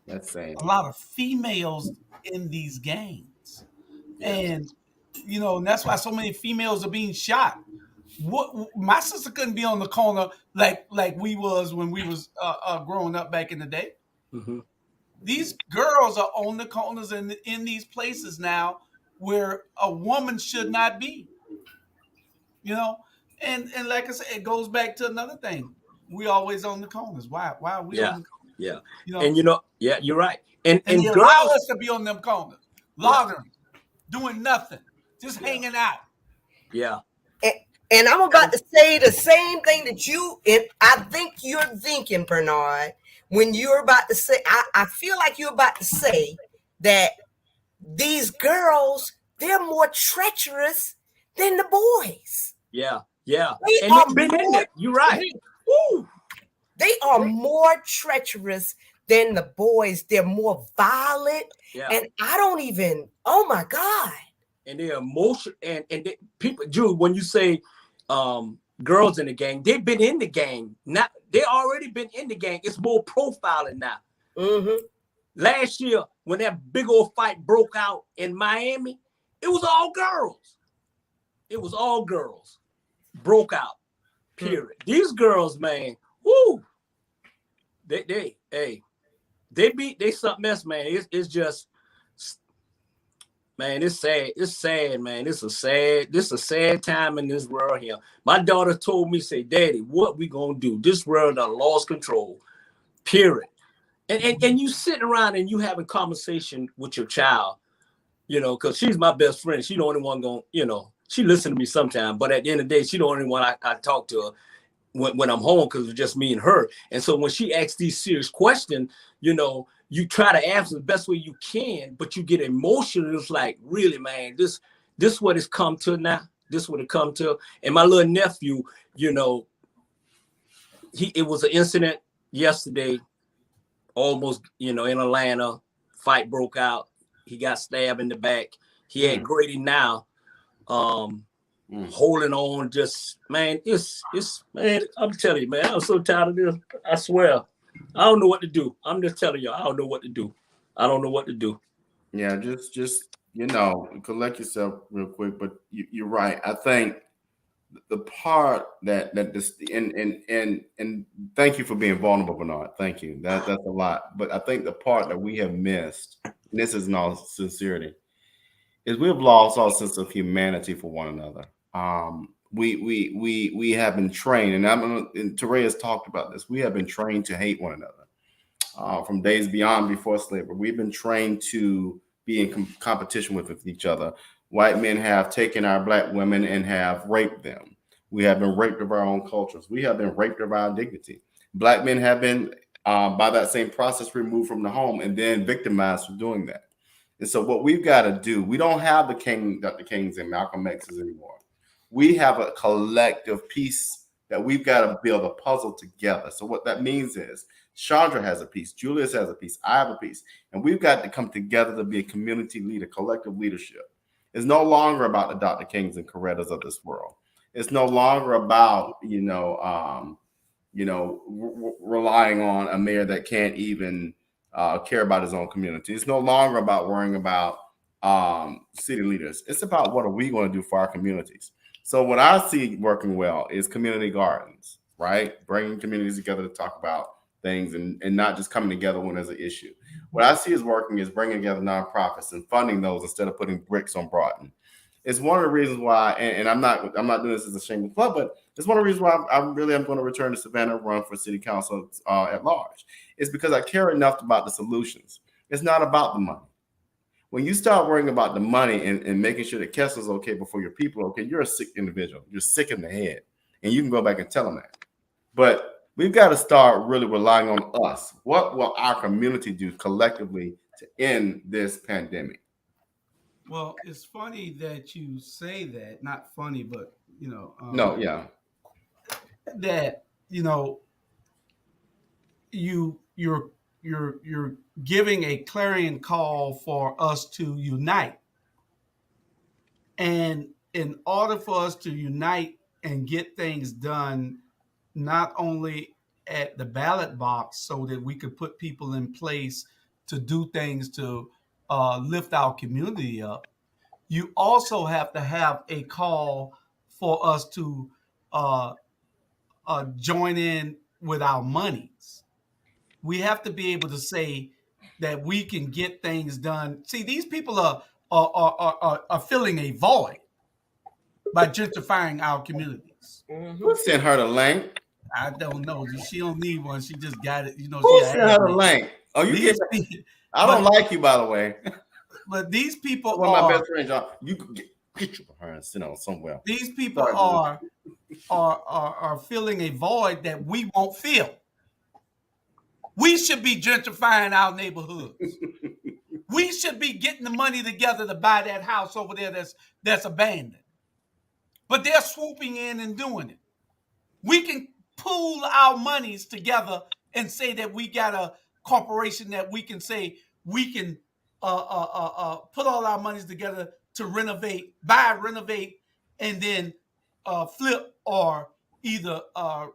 That's sad. A lot of females in these gangs. And, you know, and that's why so many females are being shot. My sister couldn't be on the corner like we was when we was growing up back in the day. Mm-hmm. These girls are on the corners in these places now where a woman should not be. You know, and like I said, it goes back to another thing. We always on the corners. Why are we on the corners? Yeah. You know, and you know, yeah, you're right. And they girls allow us to be on them corners, loitering, doing nothing, just hanging out. Yeah. And I'm about to say the same thing that I think you're thinking, Bernard, when you're about to say, I feel like you're about to say that these girls, they're more treacherous than the boys. Yeah. And you've been in there. You're right. Woo. They are more treacherous than the boys. They're more violent. Yeah. And I don't even, oh my God. And they're emotional. And they, people, Jude, when you say girls in the gang, they've been in the gang. Now they already been in the gang. It's more profiling now. Mm-hmm. Last year, when that big old fight broke out in Miami, it was all girls. It was all girls. Broke out. Period. These girls, man, whoo, they something else, man. It's just, man, it's sad. It's sad, man. This is a sad time in this world here. My daughter told me, say, Daddy, what we gonna do? This world done lost control. Period. And you sitting around and you having conversation with your child, you know, because she's my best friend. She the only one going, you know, she listen to me sometimes, but at the end of the day, she the only one I talk to her when I'm home, because it's just me and her. And so when she asks these serious questions, you know, you try to answer the best way you can, but you get emotional. It's like, really, man, this what it's come to now. This what it come to. And my little nephew, you know, it was an incident yesterday, almost, you know, in Atlanta. Fight broke out. He got stabbed in the back. He had Grady now, holding on. Just, man, it's man. I'm telling you, man, I'm so tired of this. I swear. I don't know what to do. I'm just telling you, I don't know what to do. I don't know what to do. Yeah, just collect yourself real quick. But you're right. I think the part that this and thank you for being vulnerable, Bernard. Thank you. That's a lot. But I think the part that we have missed, and this is in all sincerity, is we've lost our sense of humanity for one another. We have been trained, and Teray has talked about this. We have been trained to hate one another from days before slavery. We've been trained to be in competition with each other. White men have taken our black women and have raped them. We have been raped of our own cultures. We have been raped of our dignity. Black men have been, by that same process, removed from the home and then victimized for doing that. And so what we've got to do, we don't have Dr. Kings and Malcolm X's anymore. We have a collective piece that we've got to build a puzzle together. So what that means is Chandra has a piece, Julius has a piece, I have a piece, and we've got to come together to be a community leader, collective leadership. It's no longer about the Dr. Kings and Corettas of this world. It's no longer about, relying on a mayor that can't even care about his own community. It's no longer about worrying about city leaders. It's about what are we going to do for our communities. So what I see working well is community gardens, right? Bringing communities together to talk about things and not just coming together when there's an issue. What I see is working is bringing together nonprofits and funding those instead of putting bricks on Broughton. It's one of the reasons why, and I'm not doing this as a shameless plug, but it's one of the reasons why I really am going to return to Savannah and run for city council at large. It's because I care enough about the solutions. It's not about the money. When you start worrying about the money and making sure that Kessler's okay before your people are okay, you're a sick individual. You're sick in the head, and you can go back and tell them that. But we've got to start really relying on us. What will our community do collectively to end this pandemic? Well, it's funny that you say that. Not funny, but that you're giving a clarion call for us to unite, and in order for us to unite and get things done, not only at the ballot box, so that we could put people in place to do things to lift our community up, you also have to have a call for us to join in with our monies. We have to be able to say that we can get things done. See, these people are filling a void by gentrifying our communities. Who sent her the link? I don't know. She don't need one. She just got it. Who sent her the link? Oh, I don't like you, by the way. But these people one of my best friends, you could get a picture of her and sit on somewhere. These people are filling a void that we won't fill. We should be gentrifying our neighborhoods. We should be getting the money together to buy that house over there that's abandoned. But they're swooping in and doing it. We can pool our monies together and say that we got a corporation that we can say we can put all our monies together to renovate, and then flip or either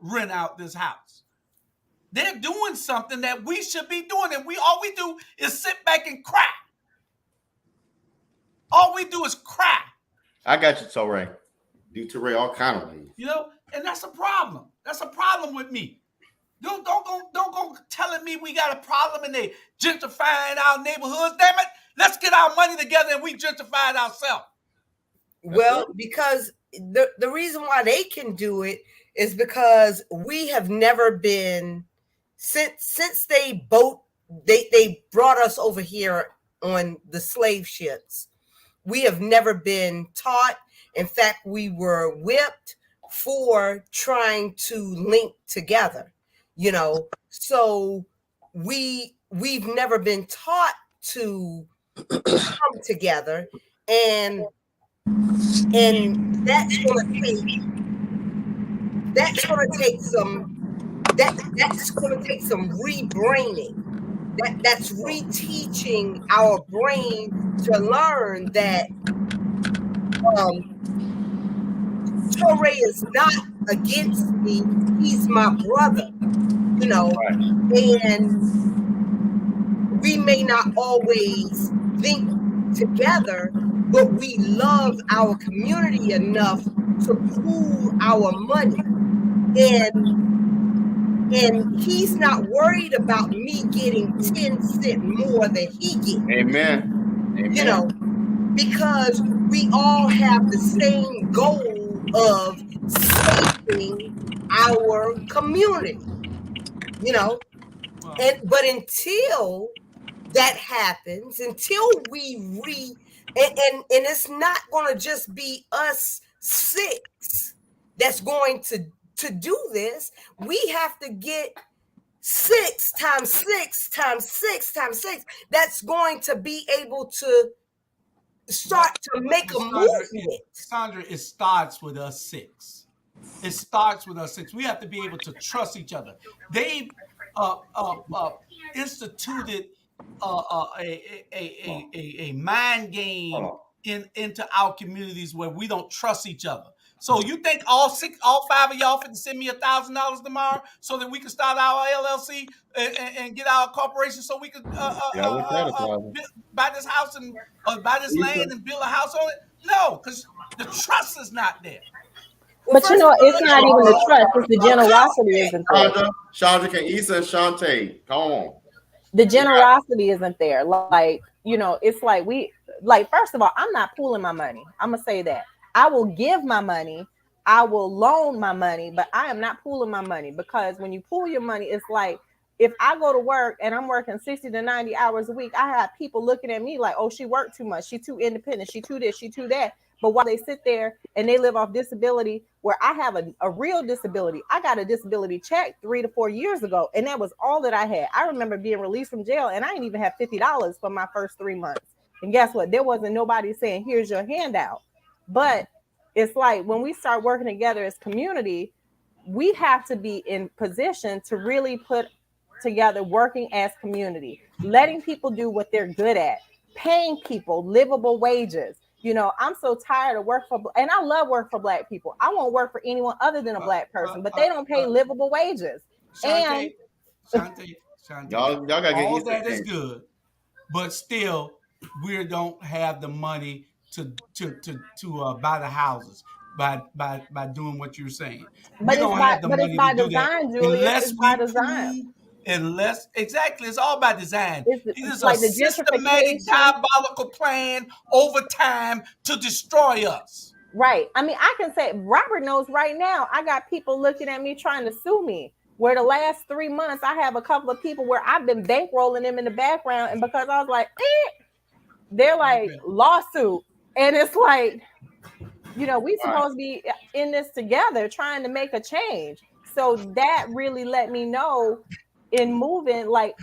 rent out this house. They're doing something that we should be doing, and all we do is sit back and cry. All we do is cry. I got you, Teray. Do Teray all kind of things. And that's a problem. That's a problem with me. Don't go telling me we got a problem and they gentrifying our neighborhoods. Damn it, let's get our money together and we gentrify it ourselves. Well, because the reason why they can do it is because we have never been since they brought us over here on the slave ships. We have never been taught. In fact, we were whipped for trying to link together. So we've never been taught to come together, and that's going to take some rebraining. That's reteaching our brain to learn that Teray is not against me. He's my brother. you know, Right. and we may not always think together, but we love our community enough to pool our money. And he's not worried about me getting 10 cents more than he gets. Amen. You Amen. know, because we all have the same goal of saving our community, you know. But until that happens, until we and it's not going to just be us 6 that's going to do this. We have to get 6 times 6 times 6 times 6 that's going to be able to start to make a movement. Sandra, it starts with us 6. It starts with us 6. We have to be able to trust each other. They instituted a mind game into our communities where we don't trust each other. So you think all 5 of y'all finna send me $1,000 tomorrow so that we can start our LLC and get our corporation so we could buy this house and buy this land and build a house on it? No, because the trust is not there. But you know, it's not even the trust; it's the generosity isn't there. Chandra, can Issa and Shantae, come on. The generosity isn't there. Like, you know, it's like first of all, I'm not pooling my money. I'm gonna say that. I will give my money, I will loan my money, but I am not pooling my money, because when you pool your money, it's like if I go to work and I'm working 60 to 90 hours a week, I have people looking at me like, oh, she worked too much, she too independent, she too this, she too that. But while they sit there and they live off disability, where I have a real disability, I got a disability check 3 to 4 years ago, and that was all that I had. I remember being released from jail, and I didn't even have $50 for my first 3 months. And guess what? There wasn't nobody saying, here's your handout. But it's like when we start working together as community, we have to be in position to really put together working as community, letting people do what they're good at, paying people livable wages. You know, I'm so tired of work for, and I love work for Black people. I won't work for anyone other than a Black person, but they don't pay livable wages. Shantae, y'all gotta get all that is good, but still, we don't have the money to buy the houses by doing what you're saying. But we don't have the money it's by to do design, that Julius. It's by design. Exactly, it's all by design. It is like a systematic, diabolical plan over time to destroy us. Right. I mean, I can say Robert knows right now. I got people looking at me trying to sue me. Where the last 3 months, I have a couple of people where I've been bankrolling them in the background, and because I was like, they're like lawsuit, and it's like, you know, we supposed to be in this together, trying to make a change. So that really let me know in moving, like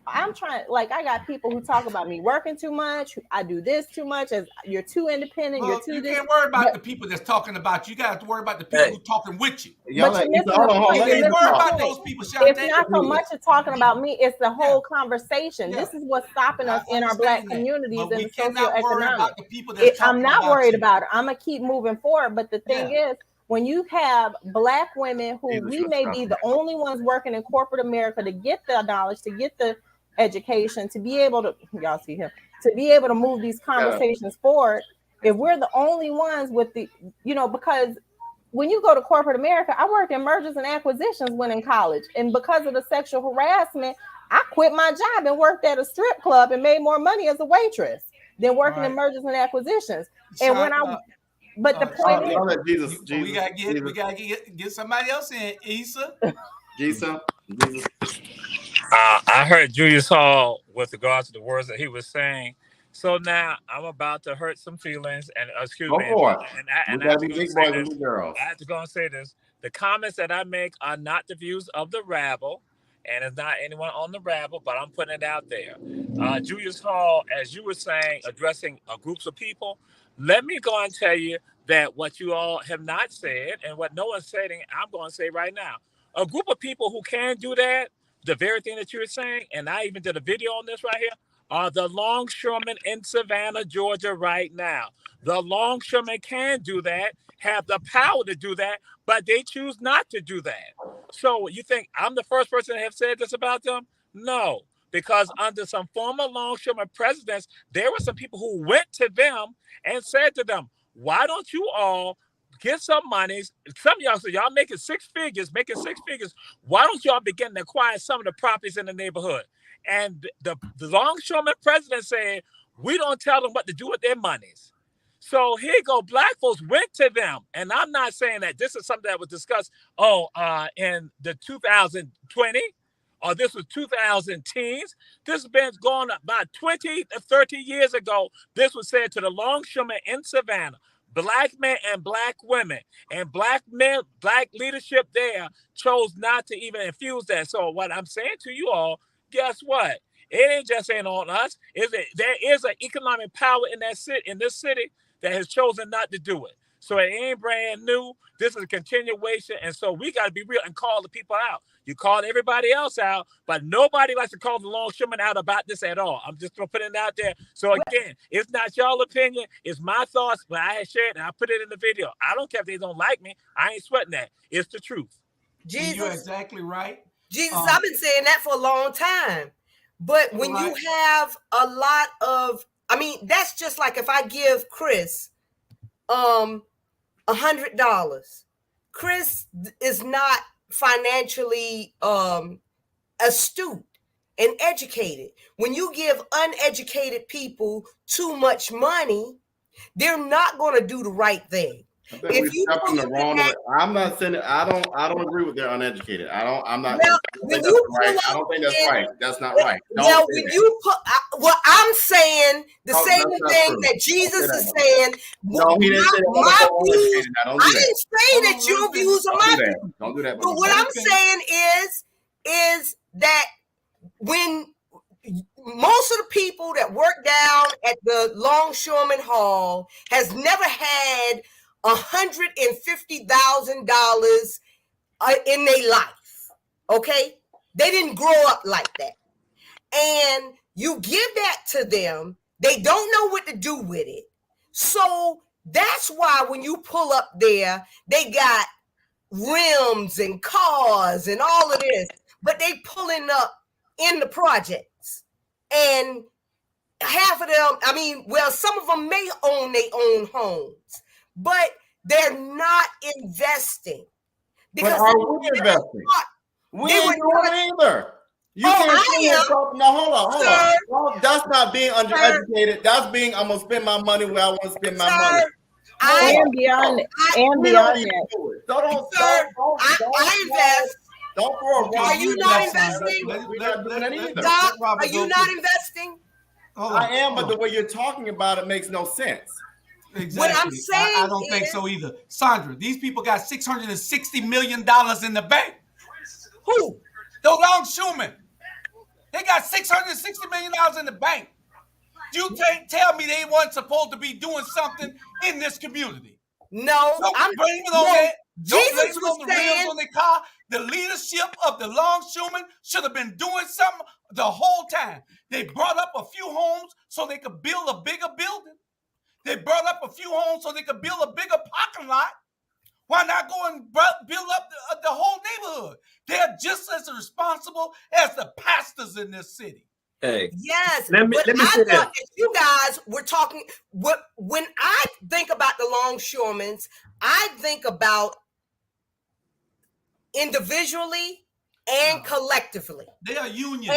I'm trying, like I got people who talk about me working too much, I do this too much, as you're too independent, well, you're too you can't worry about the people that's talking about you. You got to worry about the people who talking with you. But you can't worry about those people. It's not so much as talking about me, it's the whole conversation. This is what's stopping us in our Black communities and the socioeconomic. I'm not worried about it. I'm gonna keep moving forward, but the thing is, when you have Black women who we may be the only ones working in corporate America to get the knowledge, to get the education, to be able to, y'all see him, to be able to move these conversations forward, if we're the only ones with the, you know, because when you go to corporate America, I worked in mergers and acquisitions when in college. And because of the sexual harassment, I quit my job and worked at a strip club and made more money as a waitress than working in mergers and acquisitions. And when but the point is, we gotta get somebody else in. Issa, I heard Julius Hall with regards to the words that he was saying. So now I'm about to hurt some feelings, and excuse me. And I have to go and say this. The comments that I make are not the views of the Rabble, and it's not anyone on the Rabble, but I'm putting it out there. Julius Hall, as you were saying, addressing groups of people. Let me go and tell you that what you all have not said, and what no one's saying, I'm going to say right now. A group of people who can do that, the very thing that you're saying, and I even did a video on this right here, are the longshoremen in Savannah, Georgia right now. The longshoremen can do that, have the power to do that, but they choose not to do that. So you think I'm the first person to have said this about them? No, because under some former longshoremen presidents, there were some people who went to them and said to them, why don't you all get some money? Some of y'all, so y'all making six figures. Why don't y'all begin to acquire some of the properties in the neighborhood? And the longshoreman president said, we don't tell them what to do with their monies. So here you go, black folks went to them. And I'm not saying that this is something that was discussed, in the 2020, or this was 2010s. This has been going about 20 to 30 years ago. This was said to the longshoremen in Savannah, black men and black women, and black men, black leadership there chose not to even infuse that. So what I'm saying to you all, guess what? It ain't just ain't on us. There is an economic power in this city that has chosen not to do it. So it ain't brand new. This is a continuation. And so we got to be real and call the people out. You called everybody else out, but nobody likes to call the longshoremen out about this at all. I'm just going to put it out there. So again, it's not y'all opinion. It's my thoughts, but I had shared and I put it in the video. I don't care if they don't like me. I ain't sweating that. It's the truth. Jesus, you're exactly right. Jesus, I've been saying that for a long time. But when you have a lot of, I mean, that's just like if I give Chris $100. Chris is not financially astute and educated. When you give uneducated people too much money, they're not going to do the right thing. If you in the wrong way, I'm not saying it. I don't agree with they're uneducated. I'm not. Well, when you right. I don't think that's right. That's not right. Well, when you put, well, I'm saying the same thing that Jesus is saying. No, he didn't say my views. I didn't say that your views are my views. Don't do that. But what I'm saying is that when most of the people that work down at the Longshoreman Hall has never had $150,000 in their life. Okay, they didn't grow up like that, and you give that to them, they don't know what to do with it. So that's why when you pull up there, they got rims and cars and all of this, but they pulling up in the projects, and half of them, I mean, well, some of them may own their own homes, but they're not investing. Because are we investing? We ain't doing either. You can't say yourself. No, hold on. Well, that's not being undereducated. That's being, I'm gonna spend my money where I want to spend my money. And beyond that. I invest. Don't throw a rock. Are you not investing? Doc, are you not investing? I am, but the way you're talking about it makes no sense. Exactly. What I'm saying, I don't think so either. Sandra, these people got $660 million in the bank. Who? The longshoremen. They got $660 million in the bank. You can't tell me they weren't supposed to be doing something in this community. No, I'm blaming it on that. Jesus blame it was on the rims on their car. The leadership of the longshoremen should have been doing something the whole time. They brought up a few homes so they could build a bigger building. They brought up a few homes so they could build a bigger parking lot. Why not go and build up the whole neighborhood? They're just as responsible as the pastors in this city. Hey, yes, let me I say thought that you guys were talking. When I think about the longshoremen, I think about individually and collectively. They are union.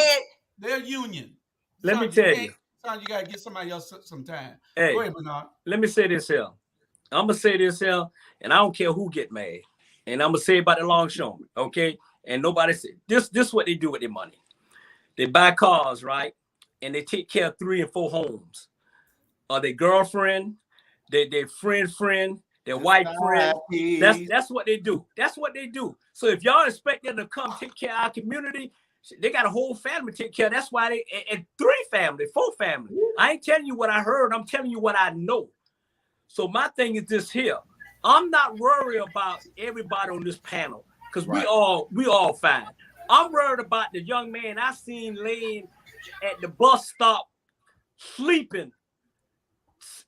They're union. Let me tell you. Son, you gotta get somebody else some time. Hey, go ahead, Bernard. Let me say this here. I'm gonna say this here, and I don't care who get mad. And I'm gonna say about the longshoremen, okay? And nobody say this. This is what they do with their money. They buy cars, right? And they take care of 3 and 4 homes. Their girlfriend, their friend, their white friend. That's what they do. That's what they do. So if y'all expect them to come take care of our community, they got a whole family to take care of. That's why they and 3 family, 4 family. I ain't telling you what I heard. I'm telling you what I know. So my thing is this here. I'm not worried about everybody on this panel because we all fine. I'm worried about the young man I seen laying at the bus stop sleeping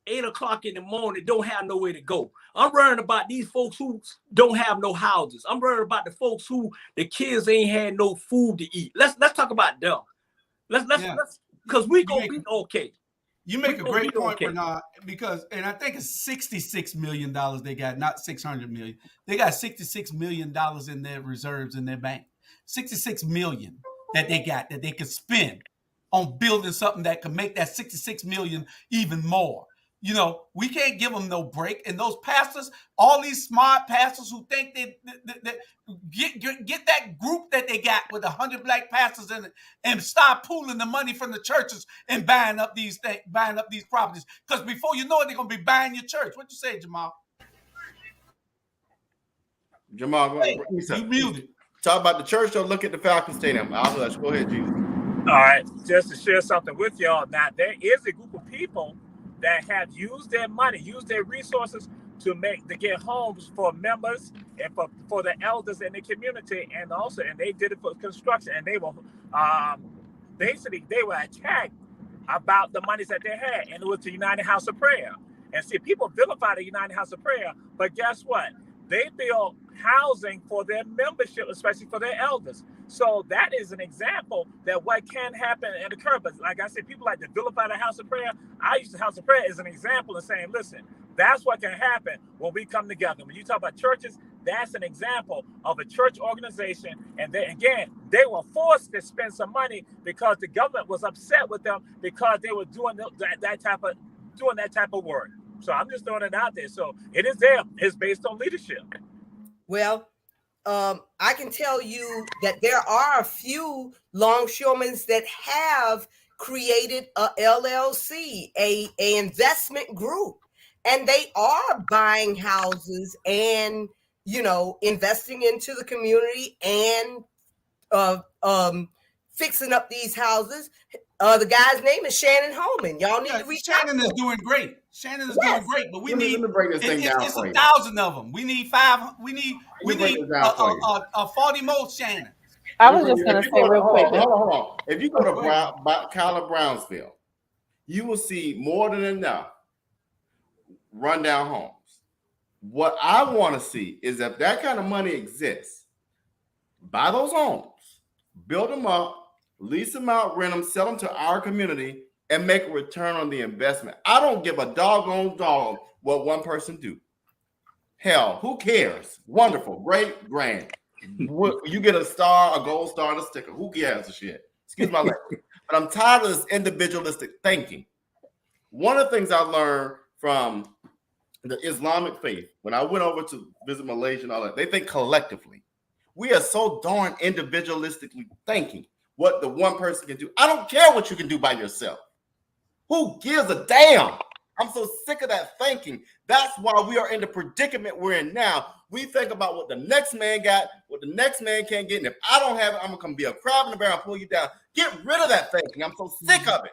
8 o'clock in the morning, don't have nowhere to go. I'm worrying about these folks who don't have no houses. I'm worried about the folks who the kids ain't had no food to eat. Let's talk about them. Let's because we gonna be okay. You make a great point, Bernard, because, and I think it's $66 million they got, not $600 million. They got $66 million in their reserves in their bank. $66 million that they got that they could spend on building something that could make that $66 million even more. You know, we can't give them no break. And those pastors, all these smart pastors who think they get that group that they got with 100 black pastors in it and start pooling the money from the churches and buying up these properties. Because before you know it, they're gonna be buying your church. What you say, Jamal? Jamal, hey, you muted. Talk about the church or look at the Falcon Stadium. I'll hush. Go ahead, Jesus. All right, just to share something with y'all. Now, there is a group of people that have used their money, used their resources to get homes for members and for the elders in the community, and they did it for construction, and they were basically they were attacked about the monies that they had, and it was the United House of Prayer. And see, people vilify the United House of Prayer, but guess what? They build housing for their membership, especially for their elders. So that is an example that what can happen and occur. But like I said, people like to vilify the House of Prayer. I use the House of Prayer as an example of saying, listen, that's what can happen when we come together. When you talk about churches, that's an example of a church organization. And they were forced to spend some money because the government was upset with them because they were doing that type of work. So I'm just throwing it out there. So it is there. It's based on leadership. Well, I can tell you that there are a few longshoremen that have created a LLC, a investment group, and they are buying houses and, you know, investing into the community and fixing up these houses. The guy's name is Shannon Holman. Y'all need to reach Shannon out. is doing great. Shannon is doing great, but we need to break this thing down. It's 1,000 of them. We need 5. We need a 40 more Shannon. I was just going to say real quick. Hold on. If you go to Brownsville, you will see more than enough rundown homes. What I want to see is if that kind of money exists, buy those homes, build them up, lease them out, rent them, sell them to our community, and make a return on the investment. I don't give a doggone dog what one person do. Hell, who cares? Wonderful, great, grand. You get a star, a gold star, and a sticker. Who cares a shit? Excuse my language. But I'm tired of this individualistic thinking. One of the things I learned from the Islamic faith, when I went over to visit Malaysia and all that, they think collectively. We are so darn individualistically thinking what the one person can do. I don't care what you can do by yourself. Who gives a damn? I'm so sick of that thinking. That's why we are in the predicament we're in now. We think about what the next man got, what the next man can't get. And if I don't have it, I'm going to be a crab in the barrel and pull you down. Get rid of that thinking. I'm so sick of it.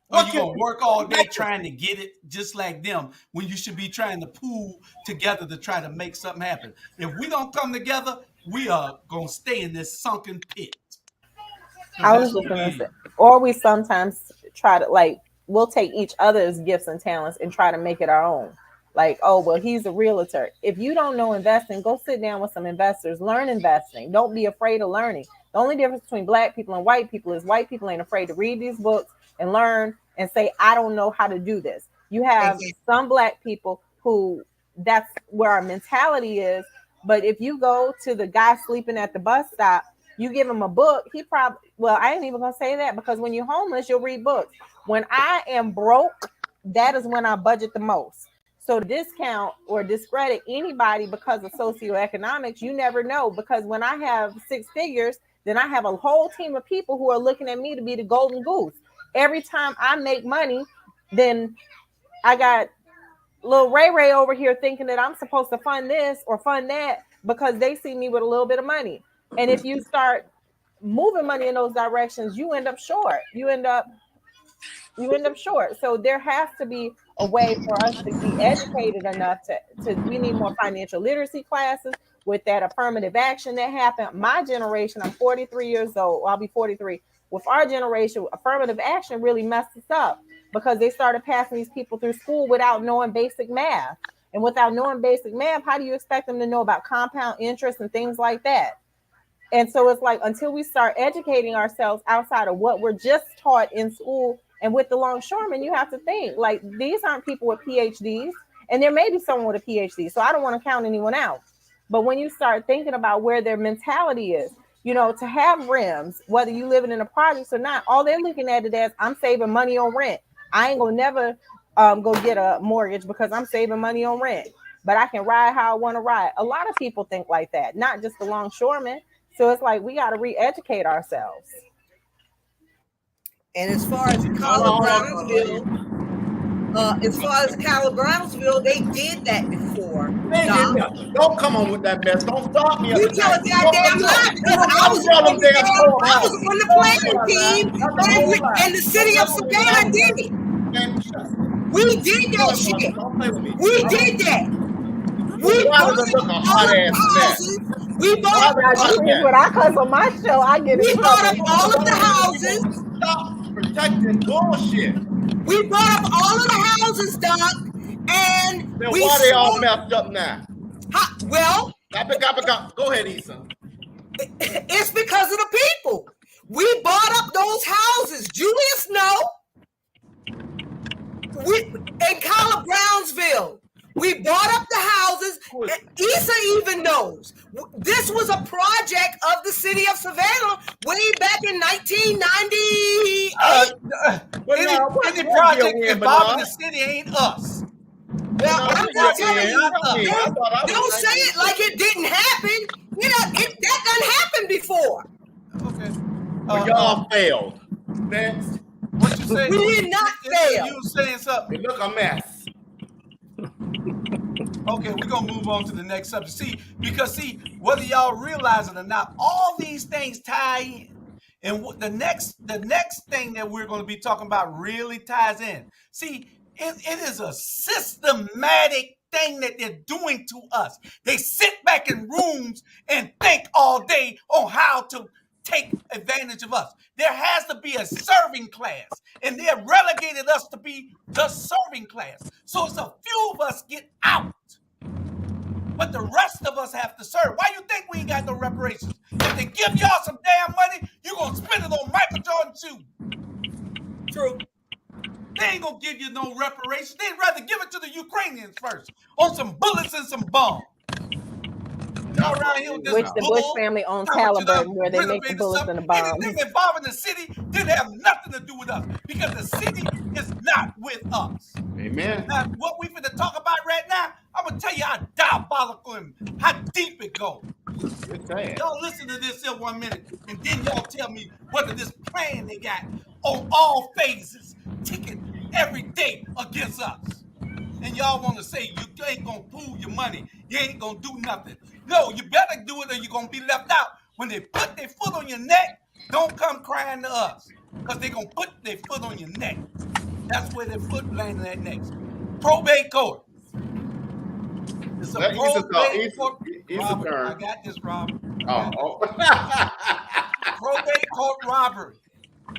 Or you're going to work all day trying to get it just like them when you should be trying to pool together to try to make something happen. If we don't come together, we are going to stay in this sunken pit. I was just going to say, or we sometimes try to we'll take each other's gifts and talents and try to make it our own. Like, oh, well, he's a realtor. If you don't know investing, go sit down with some investors, learn investing. Don't be afraid of learning. The only difference between black people and white people is white people ain't afraid to read these books and learn and say, I don't know how to do this. You have some black people who that's where our mentality is. But if you go to the guy sleeping at the bus stop, you give him a book, I ain't even gonna say that, because when you're homeless, you'll read books. When I am broke, that is when I budget the most. So to discount or discredit anybody because of socioeconomics, you never know. Because when I have 6 figures, then I have a whole team of people who are looking at me to be the golden goose. Every time I make money, then I got little Ray over here thinking that I'm supposed to fund this or fund that because they see me with a little bit of money. And if you start moving money in those directions, you end up short. You end up short. So there has to be a way for us to be educated enough to we need more financial literacy classes with that affirmative action that happened. My generation, I'm 43 years old. I'll be 43. With our generation, affirmative action really messed us up because they started passing these people through school without knowing basic math. And without knowing basic math, how do you expect them to know about compound interest and things like that? And so it's like, until we start educating ourselves outside of what we're just taught in school, and with the longshoremen, you have to think, like, these aren't people with PhDs, and there may be someone with a PhD, so I don't want to count anyone out. But when you start thinking about where their mentality is, you know, to have rims, whether you living in a project or not, all they're looking at it as, I'm saving money on rent. I ain't gonna never go get a mortgage because I'm saving money on rent, but I can ride how I want to ride. A lot of people think like that, not just the longshoremen. So it's like, we got to re-educate ourselves. And as far as Brownsville, they did that before. Don't come on with that mess. Don't stop me. You tell us goddamn lie, because I was on the planning team, and the city of Savannah did it. We did that shit. We did that. We bought when I cuss on my show, I get we bought up all of the houses. Stop protecting bullshit. We bought up all of the houses, Doc, and then why they all messed up now? Well, go ahead, Issa. It's because of the people. We bought up those houses. Julius, no. In Collar Brownsville, we bought up the houses. Issa even knows. This was a project of the city of Savannah way back in 1990. Any project involving the city ain't us. Well, I'm not telling you. Don't say it like it didn't happen. You know, that done happened before. Okay. Well, y'all failed. Next. What you say? We did not fail. You saying something. It look a mess. Okay, we're gonna move on to the next subject. Because whether y'all realize it or not, all these things tie in. And the next thing that we're going to be talking about really ties in. See, it is a systematic thing that they're doing to us. They sit back in rooms and think all day on how to take advantage of us. There has to be a serving class, and they have relegated us to be the serving class. So it's a few of us get out, but the rest of us have to serve. Why you think we ain't got no reparations? If they give y'all some damn money, you gonna spend it on Michael Jordan shoes. True. They ain't gonna give you no reparations. They'd rather give it to the Ukrainians first on some bullets and some bombs. Y'all around here with this which the Bush family owns Halliburton, where they make the bullets and the bombs. Anything involving the city didn't have nothing to do with us because the city is not with us. Amen. Now, what we finna talk about right now, I'm gonna tell you how diabolical and how deep it goes. Y'all listen to this here 1 minute, and then y'all tell me whether this plan they got on all phases, ticking every day against us. And y'all want to say you ain't gonna pool your money, you ain't gonna do nothing. No, you better do it or you're gonna be left out. When they put their foot on your neck, don't come crying to us, because they're gonna put their foot on your neck. That's where their foot landing at next. Probate court. It's a probate court. Robert, I got this, Robert. Probate court robbery.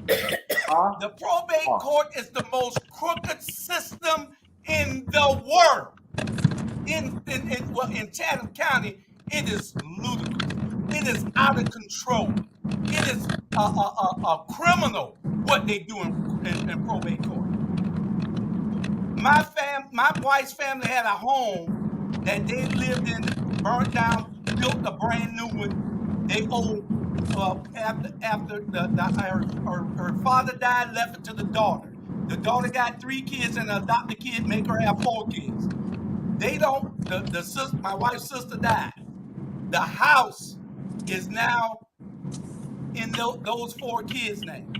The probate court is the most crooked system in the world. In Chatham County, it is ludicrous. It is out of control. It is a criminal what they do in probate court. My wife's family had a home that they lived in, burned down, built a brand new one. They owed after her father died, left it to the daughter. The daughter got 3 kids, and the adopted kid make her have 4 kids. They don't. My wife's sister died. The house is now in those 4 kids' names.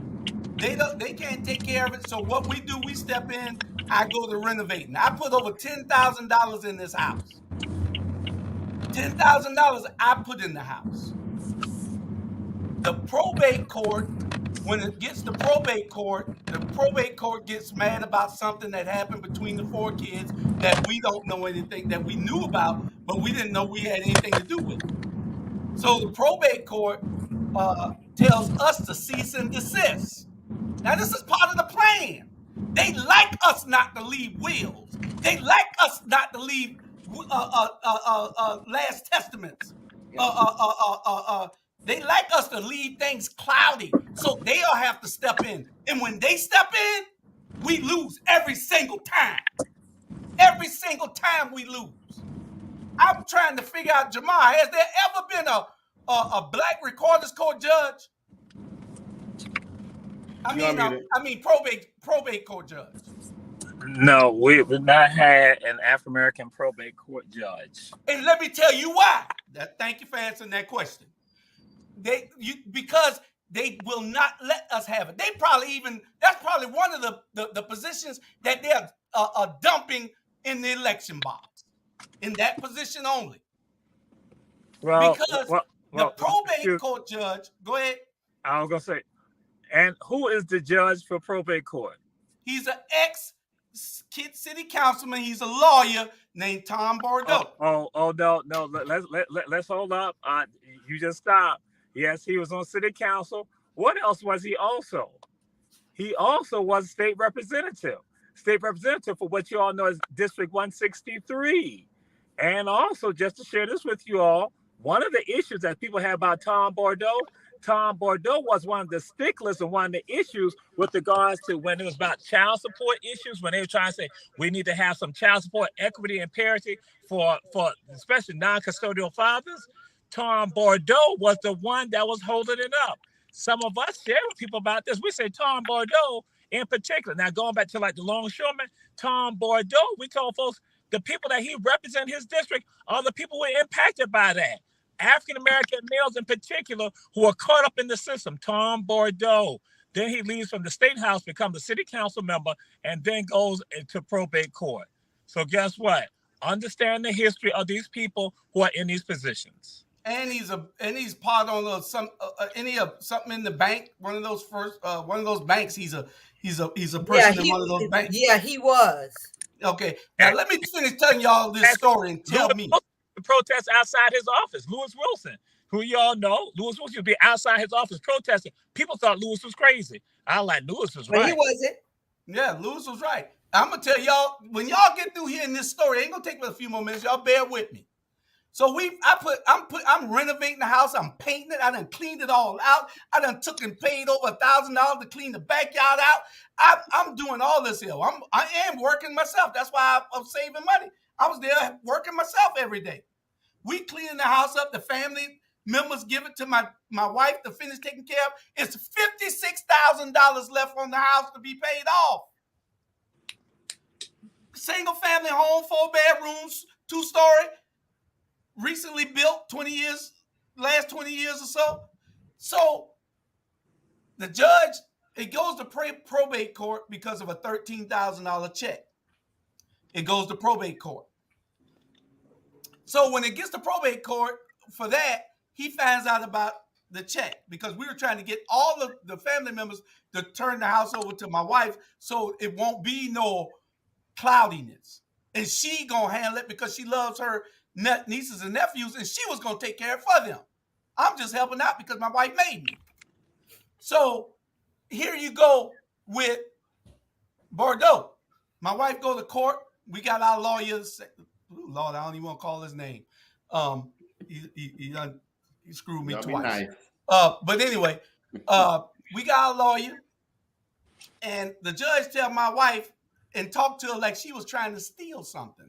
They can't take care of it. So what we do, we step in. I go to renovating. I put over $10,000 in this house. $10,000 I put in the house. The probate court, when it gets to probate court, the probate court gets mad about something that happened between the 4 kids that we don't know anything, that we knew about, but we didn't know we had anything to do with it. So the probate court tells us to cease and desist. Now, this is part of the plan. They like us not to leave wills. They like us not to leave last testaments. They like us to leave things cloudy, so they'll have to step in. And when they step in, we lose every single time. Every single time we lose. I'm trying to figure out, Jamar, has there ever been a black Recorders Court judge? I mean, probate court judge. No, we've not had an African American probate court judge. And let me tell you why. Thank you for answering that question. Because they will not let us have it. That's probably one of the positions that they're dumping in the election box. In that position only. Because the probate court judge, go ahead. I was going to say, and who is the judge for probate court? He's an ex-Kid City councilman. He's a lawyer named Tom Bordeaux. No. Let's hold up. You just stop. Yes, he was on city council. What else was he also? He also was state representative. State representative for what you all know as District 163. And also, just to share this with you all, one of the issues that people have about Tom Bordeaux was one of the sticklers and one of the issues with regards to when it was about child support issues, when they were trying to say we need to have some child support equity and parity for especially non-custodial fathers. Tom Bordeaux was the one that was holding it up. Some of us share with people about this. We say Tom Bordeaux in particular. Now, going back to like the longshoreman, Tom Bordeaux, we told folks the people that he represents his district are the people who are impacted by that. African-American males in particular who are caught up in the system. Tom Bordeaux. Then he leaves from the state house, becomes a city council member, and then goes into probate court. So guess what? Understand the history of these people who are in these positions. And he's part on something in the bank. One of those banks. He's a person in one of those banks. Yeah, he was. Okay. Now let me finish telling y'all this story and tell me. Protest outside his office. Lewis Wilson, who y'all know, Lewis Wilson would be outside his office protesting. People thought Lewis was crazy. I like Lewis was right. But he wasn't. Yeah, Lewis was right. I'm gonna tell y'all, when y'all get through hearing this story, it ain't gonna take but a few more minutes. Y'all bear with me. So I'm renovating the house. I'm painting it. I done cleaned it all out. I done took and paid over $1,000 to clean the backyard out. I'm doing all this here. I am working myself. That's why I'm saving money. I was there working myself every day. We cleaning the house up. The family members give it to my wife to finish taking care of. It's $56,000 left on the house to be paid off. Single family home, 4 bedrooms, 2-story. Recently built, last 20 years or so. So the judge, it goes to probate court because of a $13,000 check. It goes to probate court. So when it gets to probate court for that, he finds out about the check because we were trying to get all of the family members to turn the house over to my wife so it won't be no cloudiness. And she gonna handle it because she loves her nieces and nephews, and she was going to take care of it for them. I'm just helping out because my wife made me. So here you go with Bordeaux. My wife go to court. We got our lawyers. Lord, I don't even want to call his name. He screwed me twice. Nice. But anyway, we got our lawyer, and the judge tell my wife and talk to her like she was trying to steal something.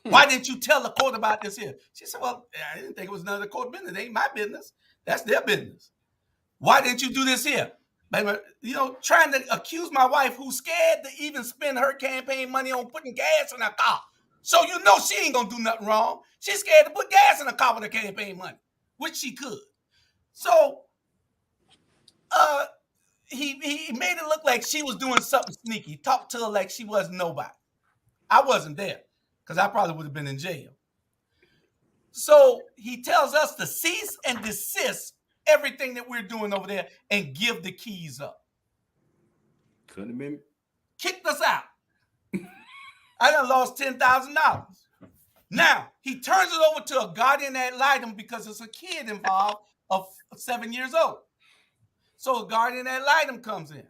Why didn't you tell the court about this here? She said, well, I didn't think it was none of the court business. It ain't my business. That's their business. Why didn't you do this here? Trying to accuse my wife who's scared to even spend her campaign money on putting gas in her car. So you know she ain't going to do nothing wrong. She's scared to put gas in her car with her campaign money, which she could. So he made it look like she was doing something sneaky. He talked to her like she wasn't nobody. I wasn't there. Because I probably would have been in jail. So he tells us to cease and desist everything that we're doing over there and give the keys up. Couldn't have been. Kicked us out. I done lost $10,000. Now, he turns it over to a guardian ad litem because it's a kid involved of 7 years old. So a guardian ad litem comes in.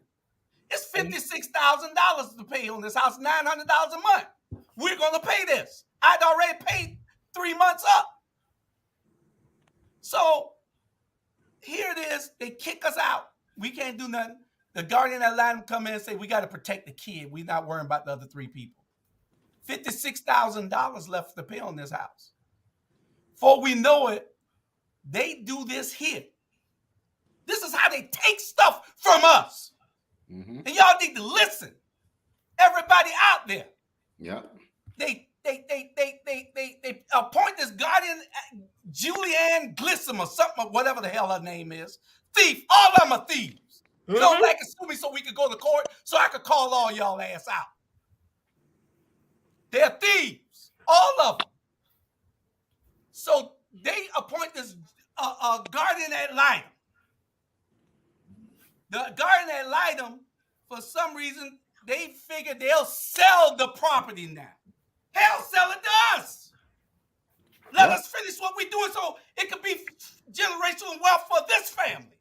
It's $56,000 to pay on this house, $900 a month. We're going to pay this. I'd already paid 3 months up. So here it is. They kick us out. We can't do nothing. The guardian ad litem come in and say, we got to protect the kid. We're not worrying about the other 3 people. $56,000 left to pay on this house. Before we know it, they do this here. This is how they take stuff from us. Mm-hmm. And y'all need to listen. Everybody out there. Yeah. They appoint this guardian, Julianne Glissom or something, or whatever the hell her name is. Thief. All of them are thieves. Mm-hmm. Go back and sue me so we could go to court so I could call all y'all ass out. They're thieves. All of them. So they appoint this guardian ad litem. The guardian ad litem, for some reason, they figure they'll sell the property now. Hell, sell it to us. Let us finish what we're doing so it could be generational wealth for this family.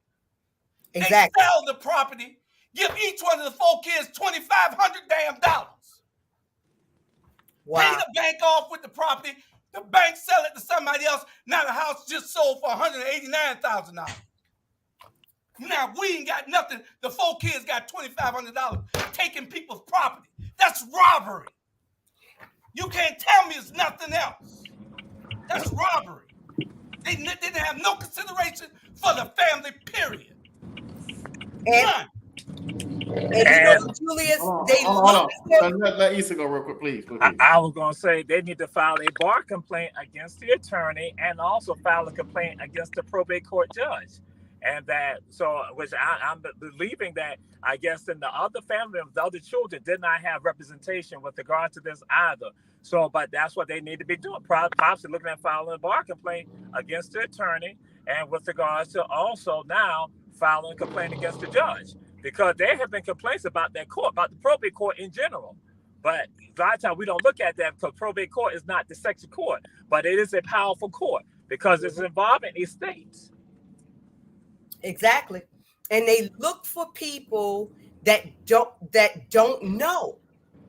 Exactly. They sell the property, give each one of the 4 kids $2,500 Wow. Pay the bank off with the property. The bank sell it to somebody else. Now the house just sold for $189,000. Now we ain't got nothing. The 4 kids got $2,500 taking people's property. That's robbery. You can't tell me it's nothing else. That's robbery. They didn't have no consideration for the family, period. None. And you know, Julius, hold on. Let Issa go real quick, please. I was going to say they need to file a bar complaint against the attorney and also file a complaint against the probate court judge. And that, which I'm believing that, I guess, in the other family, the other children did not have representation with regard to this either. So, but that's what they need to be doing. Possibly looking at filing a bar complaint against the attorney and with regards to also now filing a complaint against the judge. Because there have been complaints about that court, about the probate court in general. But a lot of times we don't look at that because probate court is not the section court, but it is a powerful court because it's involving estates. Exactly. And they look for people that don't know.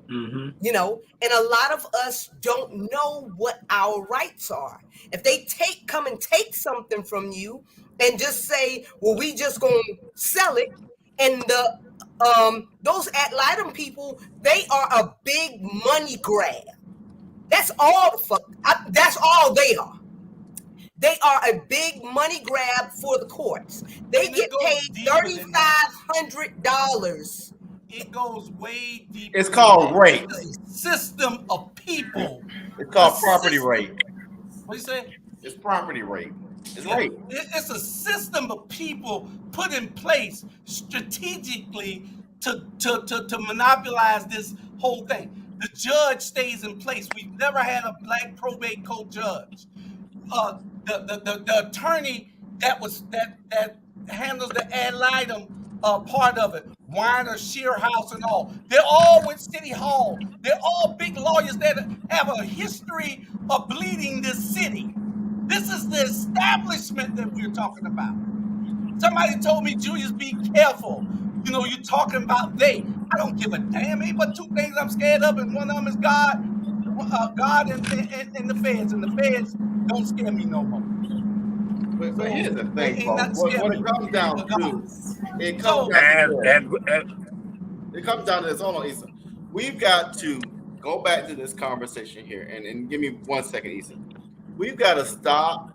Mm-hmm. You know, and a lot of us don't know what our rights are. If they come and take something from you and just say, well, we just gonna sell it. And those ad litem people, they are a big money grab. That's all that's all they are. They are a big money grab for the courts. They get paid $3,500. It goes way deeper. It's called rape. System of people. It's called property rape. What you say? It's property rape. It's rape. It's a system of people put in place strategically to monopolize this whole thing. The judge stays in place. We've never had a black probate court judge. The attorney that handles the ad litem part of it, Weiner, Shearhouse, and all. They're all with City Hall. They're all big lawyers that have a history of bleeding this city. This is the establishment that we're talking about. Somebody told me, Julius, be careful. You know, you're talking about they. I don't give a damn. Ain't but 2 things I'm scared of, and one of them is God. God and the feds. And the feds don't scare me no more. But here's the thing, folks. What it comes down to, it comes down to this. Hold on, Issa. We've got to go back to this conversation here, and give me 1 second, Issa. We've got to stop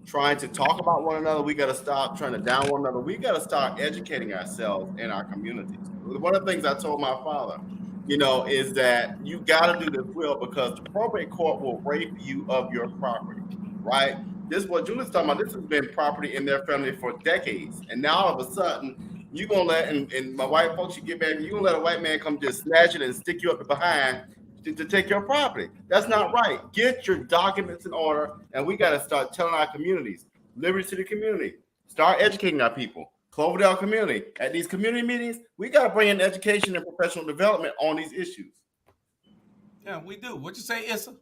trying to talk about one another. We got to stop trying to down one another. We got to start educating ourselves in our communities. One of the things I told my father, you know, is that you got to do this will because the probate court will rape you of your property, right? This is what Julie's talking about. This has been property in their family for decades. And now all of a sudden, you're going to let, and my white folks, you get back, you're going to let a white man come just snatch it and stick you up behind to take your property. That's not right. Get your documents in order. And we got to start telling our communities, Liberty City community, start educating our people. Cloverdale community. At these community meetings, we got to bring in education and professional development on these issues. Yeah, we do. What you say, Issa?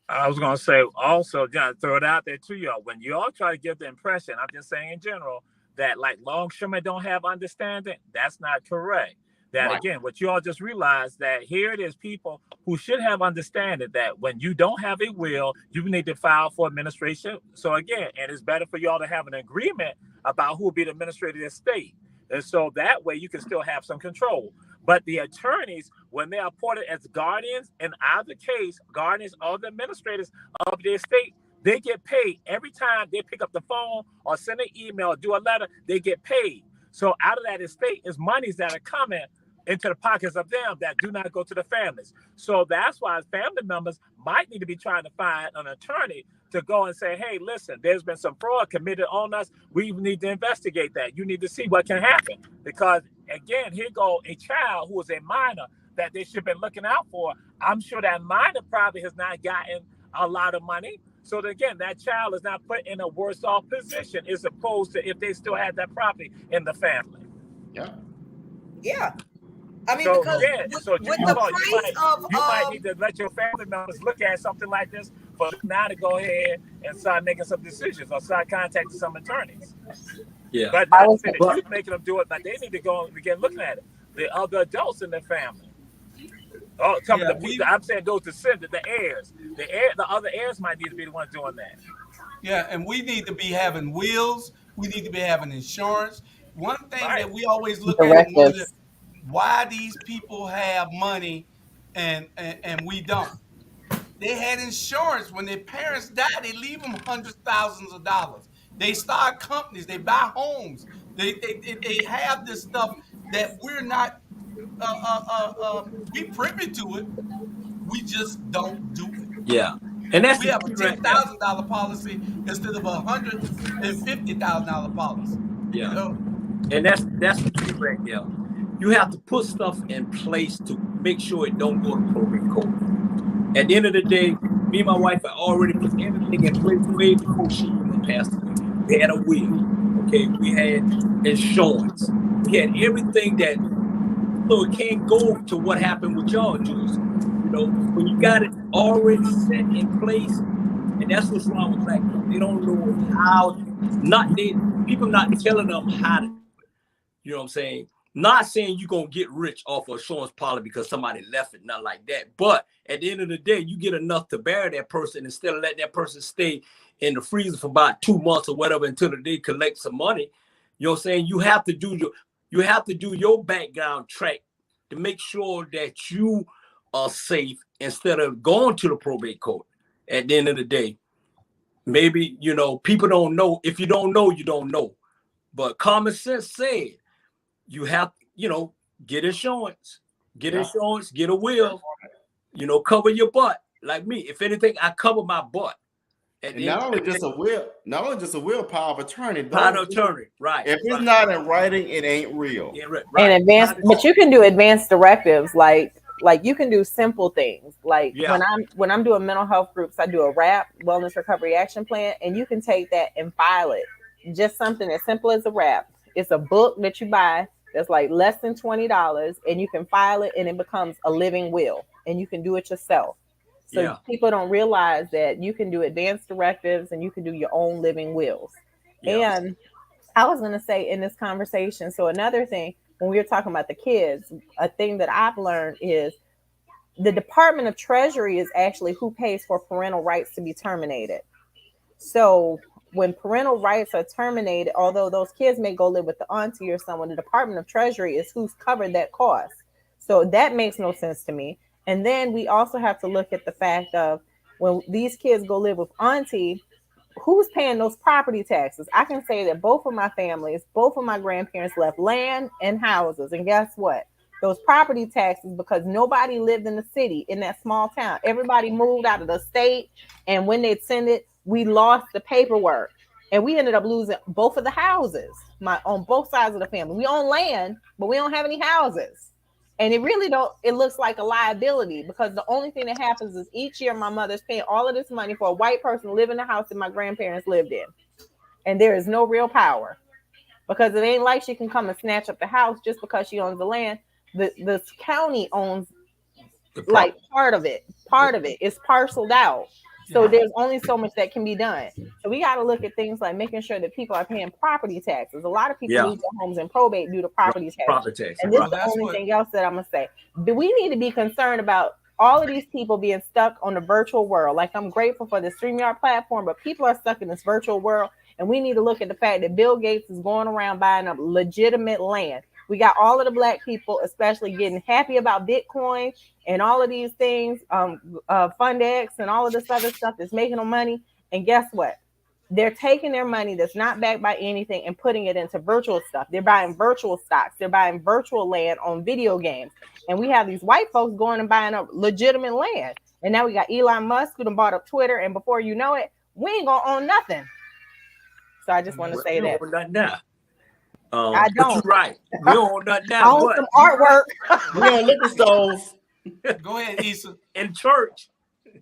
I was going to say also, John, throw it out there to y'all. When y'all try to give the impression, I'm just saying in general, that like longshoremen don't have understanding. That's not correct. That again, what you all just realized that here it is people who should have understanding that when you don't have a will, you need to file for administration. So again, and it's better for y'all to have an agreement about who will be the administrator of the estate. And so that way you can still have some control. But the attorneys, when they are appointed as guardians, in either case, guardians or the administrators of the estate, they get paid every time they pick up the phone or send an email or do a letter, they get paid. So out of that estate is monies that are coming into the pockets of them that do not go to the families. So that's why family members might need to be trying to find an attorney to go and say, hey, listen, there's been some fraud committed on us. We need to investigate that. You need to see what can happen. Because again, here go a child who is a minor that they should have been looking out for. I'm sure that minor probably has not gotten a lot of money. So that, again, that child is not put in a worse off position as opposed to if they still had that property in the family. Yeah. I mean, so, because with the price you might need to let your family members look at something like this for now to go ahead and start making some decisions or start contacting some attorneys. Yeah. But not to say that you're making them do it, but they need to go and begin looking at it. The other adults in the family. Oh, some of the people, I'm saying those descendants, the heirs. The other heirs might need to be the ones doing that. Yeah, and we need to be having wills. We need to be having insurance. One thing that we always look at and wonder why these people have money and we don't. They had insurance. When their parents die, they leave them hundreds, thousands of dollars. They start companies. They buy homes. They have this stuff that we're not we privy to it. We just don't do it. Yeah, and that's we have a $10,000 policy instead of $150,000 policy. Yeah, you know? And that's the key right there. You have to put stuff in place to make sure it don't go to probate court. At the end of the day, me and my wife had already put everything in place way before she even passed away. We had a will, okay? We had insurance. We had everything that, so it can't go to what happened with y'all, Jules. You know, when you got it already set in place, and that's what's wrong with black people. They don't know how, people not telling them how to do it. You know what I'm saying? Not saying you're going to get rich off of insurance policy because somebody left it, not like that. But at the end of the day, you get enough to bury that person instead of letting that person stay in the freezer for about 2 months or whatever until they collect some money. You know what I'm saying? You have to do your background track to make sure that you are safe instead of going to the probate court. At the end of the day, maybe, you know, people don't know. If you don't know, you don't know. But common sense said, you have, you know, get insurance, get a will, you know, cover your butt. Like me, if anything, I cover my butt. And not only just a will, power of attorney. Power of attorney, right. If it's not in writing, it ain't real. Yeah, right. And advanced, but you can do advanced directives, like you can do simple things. Like when I'm doing mental health groups, I do a RAP, Wellness Recovery Action Plan, and you can take that and file it. Just something as simple as a RAP. It's a book that you buy. That's like less than $20, and you can file it, and it becomes a living will, and you can do it yourself. So people don't realize that you can do advanced directives and you can do your own living wills. And I was going to say in this conversation, so another thing, when we were talking about the kids, a thing that I've learned is the Department of Treasury is actually who pays for parental rights to be terminated. So when parental rights are terminated, although those kids may go live with the auntie or someone, the Department of Treasury is who's covered that cost. So that makes no sense to me. And then we also have to look at the fact of when these kids go live with auntie, who's paying those property taxes? I can say that both of my families, both of my grandparents left land and houses. And guess what? Those property taxes, because nobody lived in the city, in that small town. Everybody moved out of the state. And when they'd send it, we lost the paperwork. And we ended up losing both of the houses on both sides of the family. We own land, but we don't have any houses. And it looks like a liability, because the only thing that happens is each year my mother's paying all of this money for a white person to live in the house that my grandparents lived in. And there is no real power, because it ain't like she can come and snatch up the house just because she owns the land. The county owns like part of it. Part of it is parceled out. So there's only so much that can be done. So we got to look at things like making sure that people are paying property taxes. A lot of people lose their homes in probate due to property taxes. And this is the only thing else that I'm going to say. We need to be concerned about all of these people being stuck on the virtual world. Like, I'm grateful for the StreamYard platform, but people are stuck in this virtual world. And we need to look at the fact that Bill Gates is going around buying up legitimate land. We got all of the black people, especially, getting happy about Bitcoin and all of these things, FundX and all of this other stuff that's making them money. And guess what? They're taking their money that's not backed by anything and putting it into virtual stuff. They're buying virtual stocks. They're buying virtual land on video games. And we have these white folks going and buying up legitimate land. And now we got Elon Musk who done bought up Twitter. And before you know it, we ain't going to own nothing. So I just want to say that. I don't. But you're right. We don't own nothing now. I own some artwork. We on liquor stores. Go ahead, Issa. In church.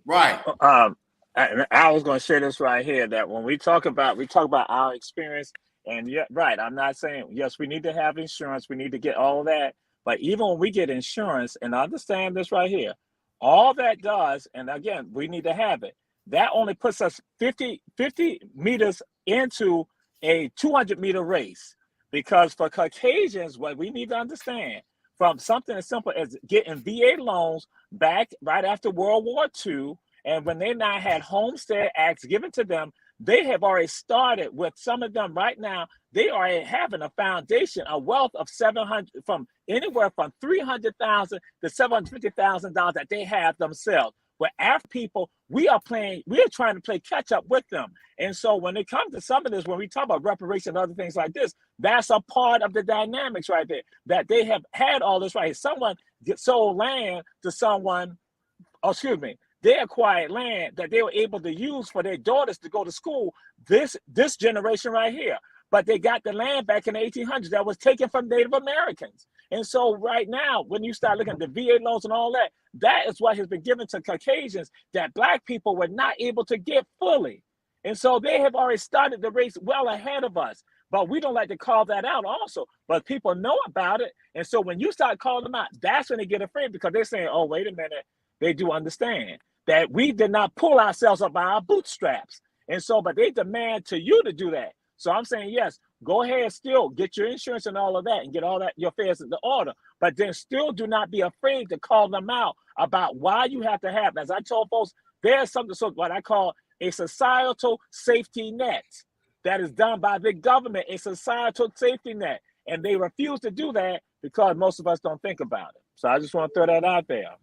Right. I was going to share this right here, that when we talk about our experience, and yeah, right, I'm not saying, yes, we need to have insurance, we need to get all that, but even when we get insurance, and understand this right here, all that does, and again, we need to have it, that only puts us 50 meters into a 200-meter race. Because for Caucasians, what we need to understand, from something as simple as getting VA loans back right after World War II, and when they now had Homestead Acts given to them, they have already started with some of them right now. They are having a foundation, a wealth of $700, from anywhere from $300,000 to $750,000 that they have themselves. Where our people, we are trying to play catch up with them. And so when it comes to some of this, when we talk about reparation and other things like this, that's a part of the dynamics right there, that they have had all this right. Someone sold land to someone, they acquired land that they were able to use for their daughters to go to school, this generation right here. But they got the land back in the 1800s that was taken from Native Americans. And so right now, when you start looking at the VA loans and all that, that is what has been given to Caucasians that Black people were not able to get fully. And so they have already started the race well ahead of us. But we don't like to call that out also. But people know about it. And so when you start calling them out, that's when they get afraid, because they're saying, oh, wait a minute. They do understand that we did not pull ourselves up by our bootstraps. And so, but they demand to you to do that. So I'm saying, yes, go ahead, still get your insurance and all of that and get all that, your affairs in order. But then still do not be afraid to call them out about why you have to have, as I told folks, there's something, so what I call a societal safety net that is done by the government, a societal safety net. And they refuse to do that because most of us don't think about it. So I just want to throw that out there.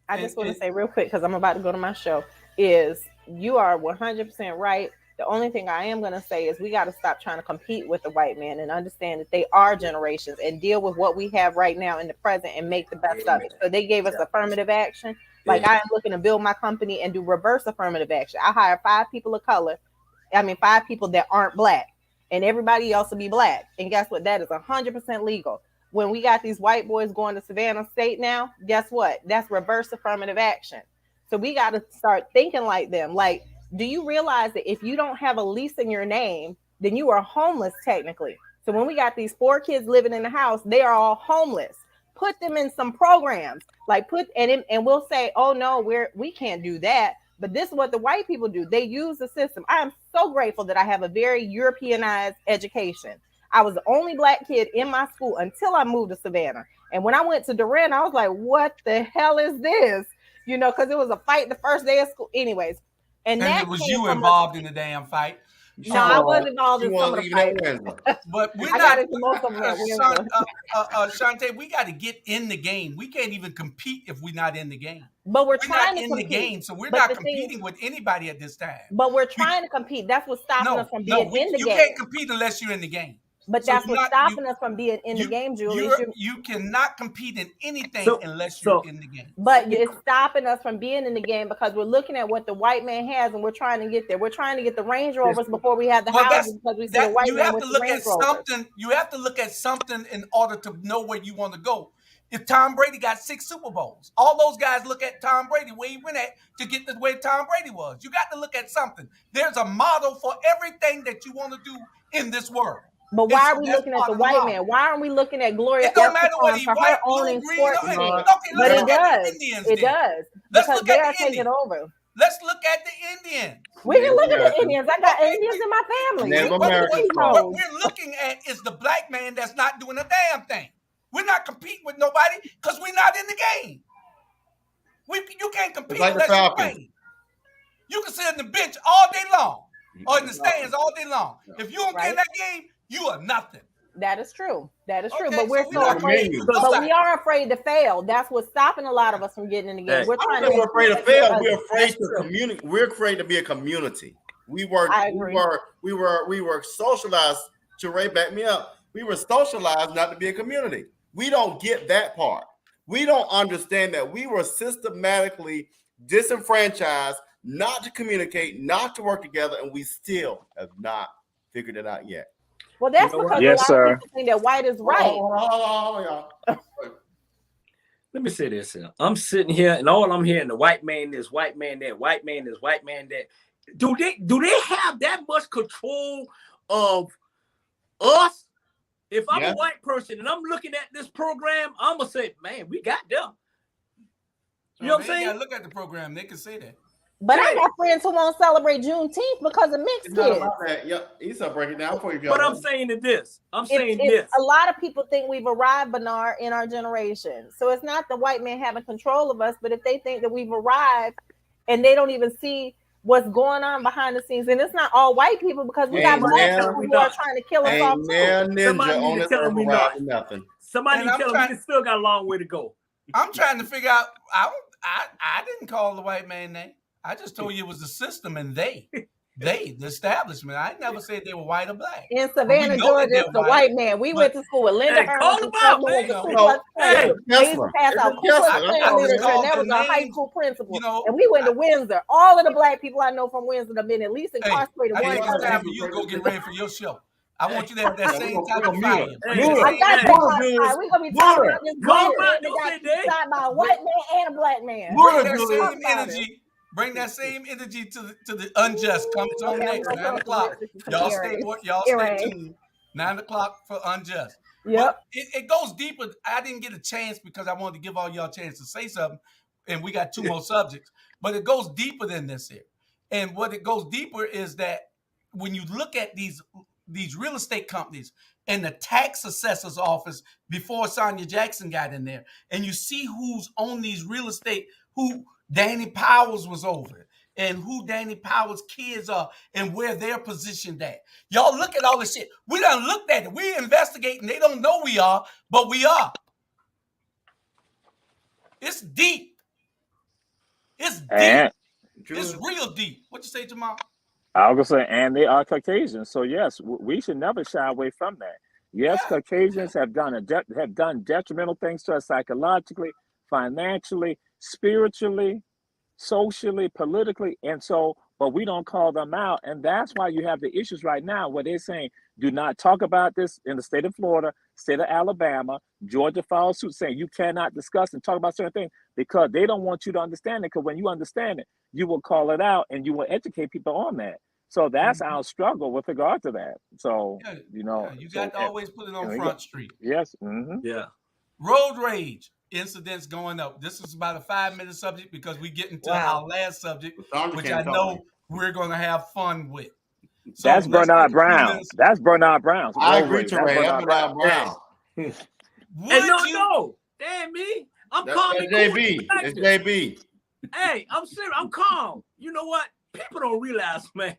I just want to say real quick, because I'm about to go to my show, is you are 100% right. The only thing I am going to say is we got to stop trying to compete with the white man and understand that they are generations and deal with what we have right now in the present and make the best of it. So they gave us affirmative action. Like, I am looking to build my company and do reverse affirmative action. I hire 5 people of color. 5 people that aren't Black, and everybody else will be Black. And guess what? That is 100% legal. When we got these white boys going to Savannah State now, guess what? That's reverse affirmative action. So we got to start thinking like them. Like, do you realize that if you don't have a lease in your name, then you are homeless technically? So when we got these 4 kids living in the house, they are all homeless. Put them in some programs, like and we'll say, oh no, we can't do that. But this is what the white people do. They use the system. I am so grateful that I have a very Europeanized education. I was the only Black kid in my school until I moved to Savannah. And when I went to Durant, I was like, what the hell is this? Because it was a fight the first day of school. Anyways. And that it was you involved in the damn fight. No, I wasn't involved in some of the fights. But we're not. Shantae, we got to get in the game. We can't even compete if we're not in the game. But we're trying to in compete. The game, so we're not competing with anybody at this time. But we're trying to compete. That's what's stopping us from being in the game. You can't compete unless you're in the game. But that's what's stopping us from being in the game, Julie. You cannot compete in anything unless you're in the game. But it's stopping us from being in the game because we're looking at what the white man has and we're trying to get there. We're trying to get the Range Rovers before we have the houses because we see a white man with the Range Rovers. You have to look at something in order to know where you want to go. If Tom Brady got 6 Super Bowls, all those guys look at Tom Brady, where he went at to get the way Tom Brady was. You got to look at something. There's a model for everything that you want to do in this world. But why are we looking at the white man? Why aren't we looking at Gloria? It don't matter what he for white, her owning blue, green, sports? but it does. It does. Because they are taking over. Let's look at the Indians. We can look at the Indians. I got Indians in my family. What we're looking at is the black man that's not doing a damn thing. We're not competing with nobody because we're not in the game. You can't compete unless you're playing. You can sit on the bench all day long or in the stands all day long. If you don't get in that game, you are nothing. That is true. That is true. Okay, but we're so afraid. But we are afraid to fail. That's what's stopping a lot of us from getting in the game. We're trying to. We're afraid to fail. We're afraid to communicate. We're afraid to be a community. We were socialized. Jeray, back me up. We were socialized not to be a community. We don't get that part. We don't understand that we were systematically disenfranchised, not to communicate, not to work together, and we still have not figured it out yet. Well, that's because a lot of people think that white is right. Let me say this here. I'm sitting here and all I'm hearing the white man this, white man that, white man this, white man that. Do they have that much control of us? If I'm a white person and I'm looking at this program, I'm gonna say, man, we got them. You know what I'm saying? You gotta look at the program. They can say that. But I got friends who won't celebrate Juneteenth because of mixed kids. Yeah, Issa, break it down for you. But I'm saying this. A lot of people think we've arrived, Bernard, in our generation. So it's not the white man having control of us, but if they think that we've arrived and they don't even see what's going on behind the scenes, and it's not all white people because we got black people who are trying to kill us off too. Somebody need to tell me nothing. Somebody tell me we still got a long way to go. I'm trying to figure out. I didn't call the white man name. I just told you it was the system and the establishment. I never said they were white or black. In Savannah, Georgia, it's the white man. We went to school with Linda Herman. They used to pass out literature, and that was our high school principal. And we went to Windsor. All of the black people I know from Windsor have been at least incarcerated one time. You go get ready for your show. I want you to have that same type of fire. I got that. We're gonna be talking about this black man that got shot by a white man and a black man. Bring that same energy to the unjust. Come on next 9 o'clock. Y'all stay tuned. 9 o'clock for unjust. Yep. It goes deeper. I didn't get a chance because I wanted to give all y'all a chance to say something, and we got 2 more subjects. But it goes deeper than this here. And what it goes deeper is that when you look at these real estate companies and the tax assessor's office before Sonia Jackson got in there, and you see who's on these real estate, who Danny Powers was over, and who Danny Powers' kids are, and where they're positioned at. Y'all look at all this shit. We done looked at it. We investigating. They don't know we are, but we are. It's deep. It's deep. It's real deep. What you say, Jamal? I was gonna say, and they are Caucasians. So yes, we should never shy away from that. Yes, Caucasians have done detrimental things to us psychologically, financially, spiritually, socially, politically, and so, but we don't call them out, and that's why you have the issues right now where they're saying do not talk about this in the state of Florida, state of Alabama, Georgia filed suit saying you cannot discuss and talk about certain things because they don't want you to understand it, because when you understand it, you will call it out and you will educate people on that. So that's our struggle with regard to that. So you got to always put it on Front Street. Yes. Yeah. Road rage incidents going up. This is about a 5-minute subject because we get into our last subject, which I know we're going to have fun with. So that's Bernard Brown. That's Bernard Brown. I agree, Trey. That's Bernard Brown. No. Damn me. I'm calm. It's JB. It's JB. Hey, I'm serious. I'm calm. You know what? People don't realize, man.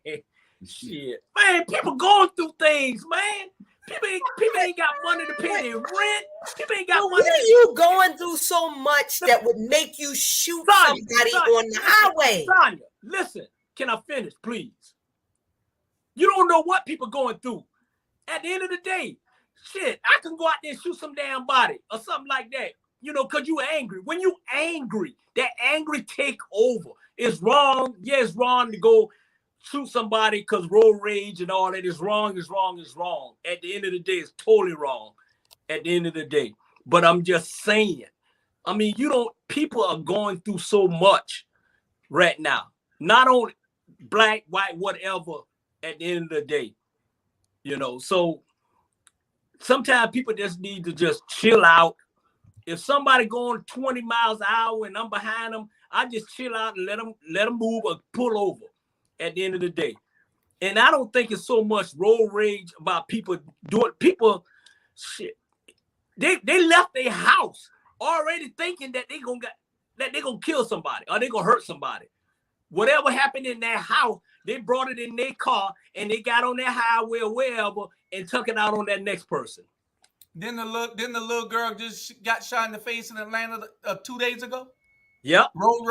Shit. Man, people going through things, man. People ain't got money to pay their rent. People ain't got money. What are you going through so much that would make you shoot somebody on the highway? Sonia, listen. Can I finish, please? You don't know what people going through. At the end of the day, shit, I can go out there and shoot some damn body or something like that. Because you angry. When you angry, that angry take over. It's wrong. Yeah, it's wrong to go shoot somebody because road rage and all that is wrong, is wrong, is wrong. At the end of the day, it's totally wrong. At the end of the day. But I'm just saying. I mean, people are going through so much right now. Not only black, white, whatever, at the end of the day. So sometimes people just need to just chill out If somebody going 20 miles an hour and I'm behind them, I just chill out and let them move or pull over at the end of the day. And I don't think it's so much road rage about people shit. They left their house already thinking that they're gonna kill somebody or they're gonna hurt somebody. Whatever happened in that house, they brought it in their car and they got on their highway or wherever and took it out on that next person. Then the little girl just got shot in the face in Atlanta 2 days ago. Yep. Road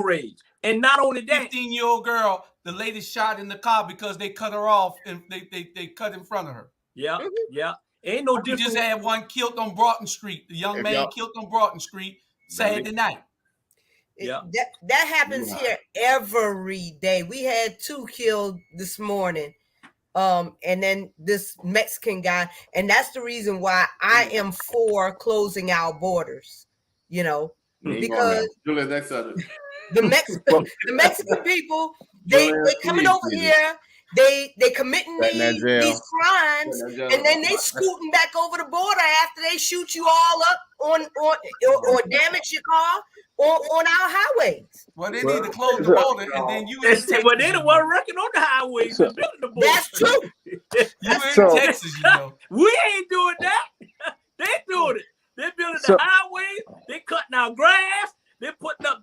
rage. And not only that, 15-year-old girl, the lady shot in the car because they cut her off and they cut in front of her. Yeah. Ain't no difference. We just had one killed on Broughton Street. The young man killed on Broughton Street Saturday night. Yeah. That happens here every day. We had 2 killed this morning. And then this Mexican guy, and that's the reason why I am for closing our borders, because the Mexican people, they coming over here, they committing these crimes, and then they scooting back over the border after they shoot you all up or damage your car on our highways. Well, they need to close the border, and then you. Well, they the one working on the highways and building the border. That's true. You in Texas, We ain't doing that. They doing it. They building the highways. They cutting out grass. They putting out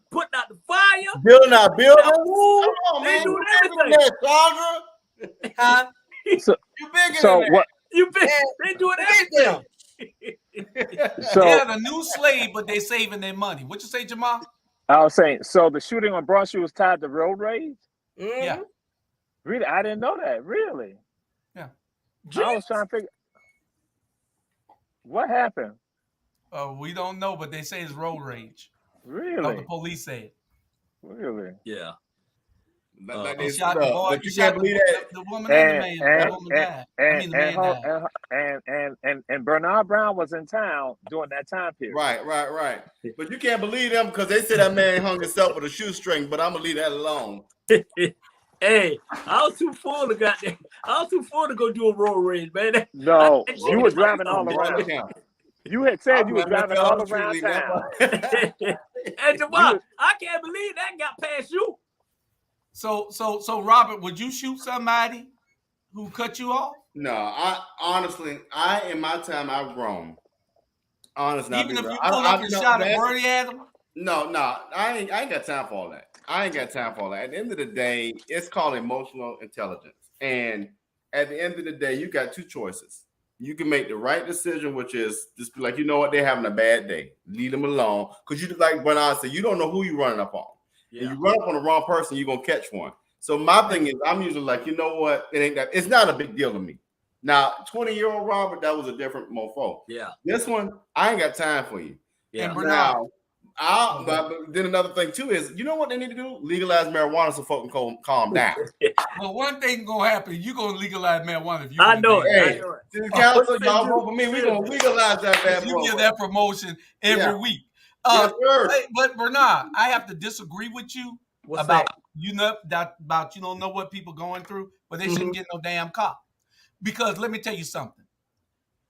the fire. Building our buildings. Come on, man. They doing everything. Huh? You big in there. What? You big? They doing everything. They're the new slave, but they saving their money. What you say, Jamal? I was saying, so the shooting on Broad Street was tied to road rage? Mm-hmm. Yeah. Really? I didn't know that. Really? Yeah. I was trying to figure what happened. We don't know, but they say it's road rage. Really? The police say it. Really? Yeah. But you can't believe that the woman and the man. The woman died. And Bernard Brown was in town during that time period. Right. But you can't believe them because they said that man hung himself with a shoestring. But I'm gonna leave that alone. Hey, I was too full to go do a road rage, man. No, you were driving all around. You had said you were driving all around town. And Jamal, I can't believe that got past you. So Robert, would you shoot somebody who cut you off? No, I honestly, in my time, I've grown. Honestly, even if you pull up and shot a birdie at him. No, I ain't got time for all that. At the end of the day, it's called emotional intelligence. And at the end of the day, you got 2 choices. You can make the right decision, which is just be like, you know what, they're having a bad day. Leave them alone. Because you, like Bernard said, you don't know who you're running up on. Yeah. If you run up on the wrong person, you're going to catch one. So my thing is, I'm usually like, you know what, it's not a big deal to me. Now, 20-year-old Robert, that was a different mofo. Yeah. This one, I ain't got time for you. Yeah. And now, then another thing too is, you know what they need to do? Legalize marijuana so folks can calm down. Well, one thing gonna happen. You're gonna legalize marijuana if you. I know it. Hey, to the council, y'all vote for me. We're gonna legalize that bad boy. You give that promotion every week. Yes, but Bernard, I have to disagree with you about you don't know what people going through, but they shouldn't get no damn cop. Because let me tell you something.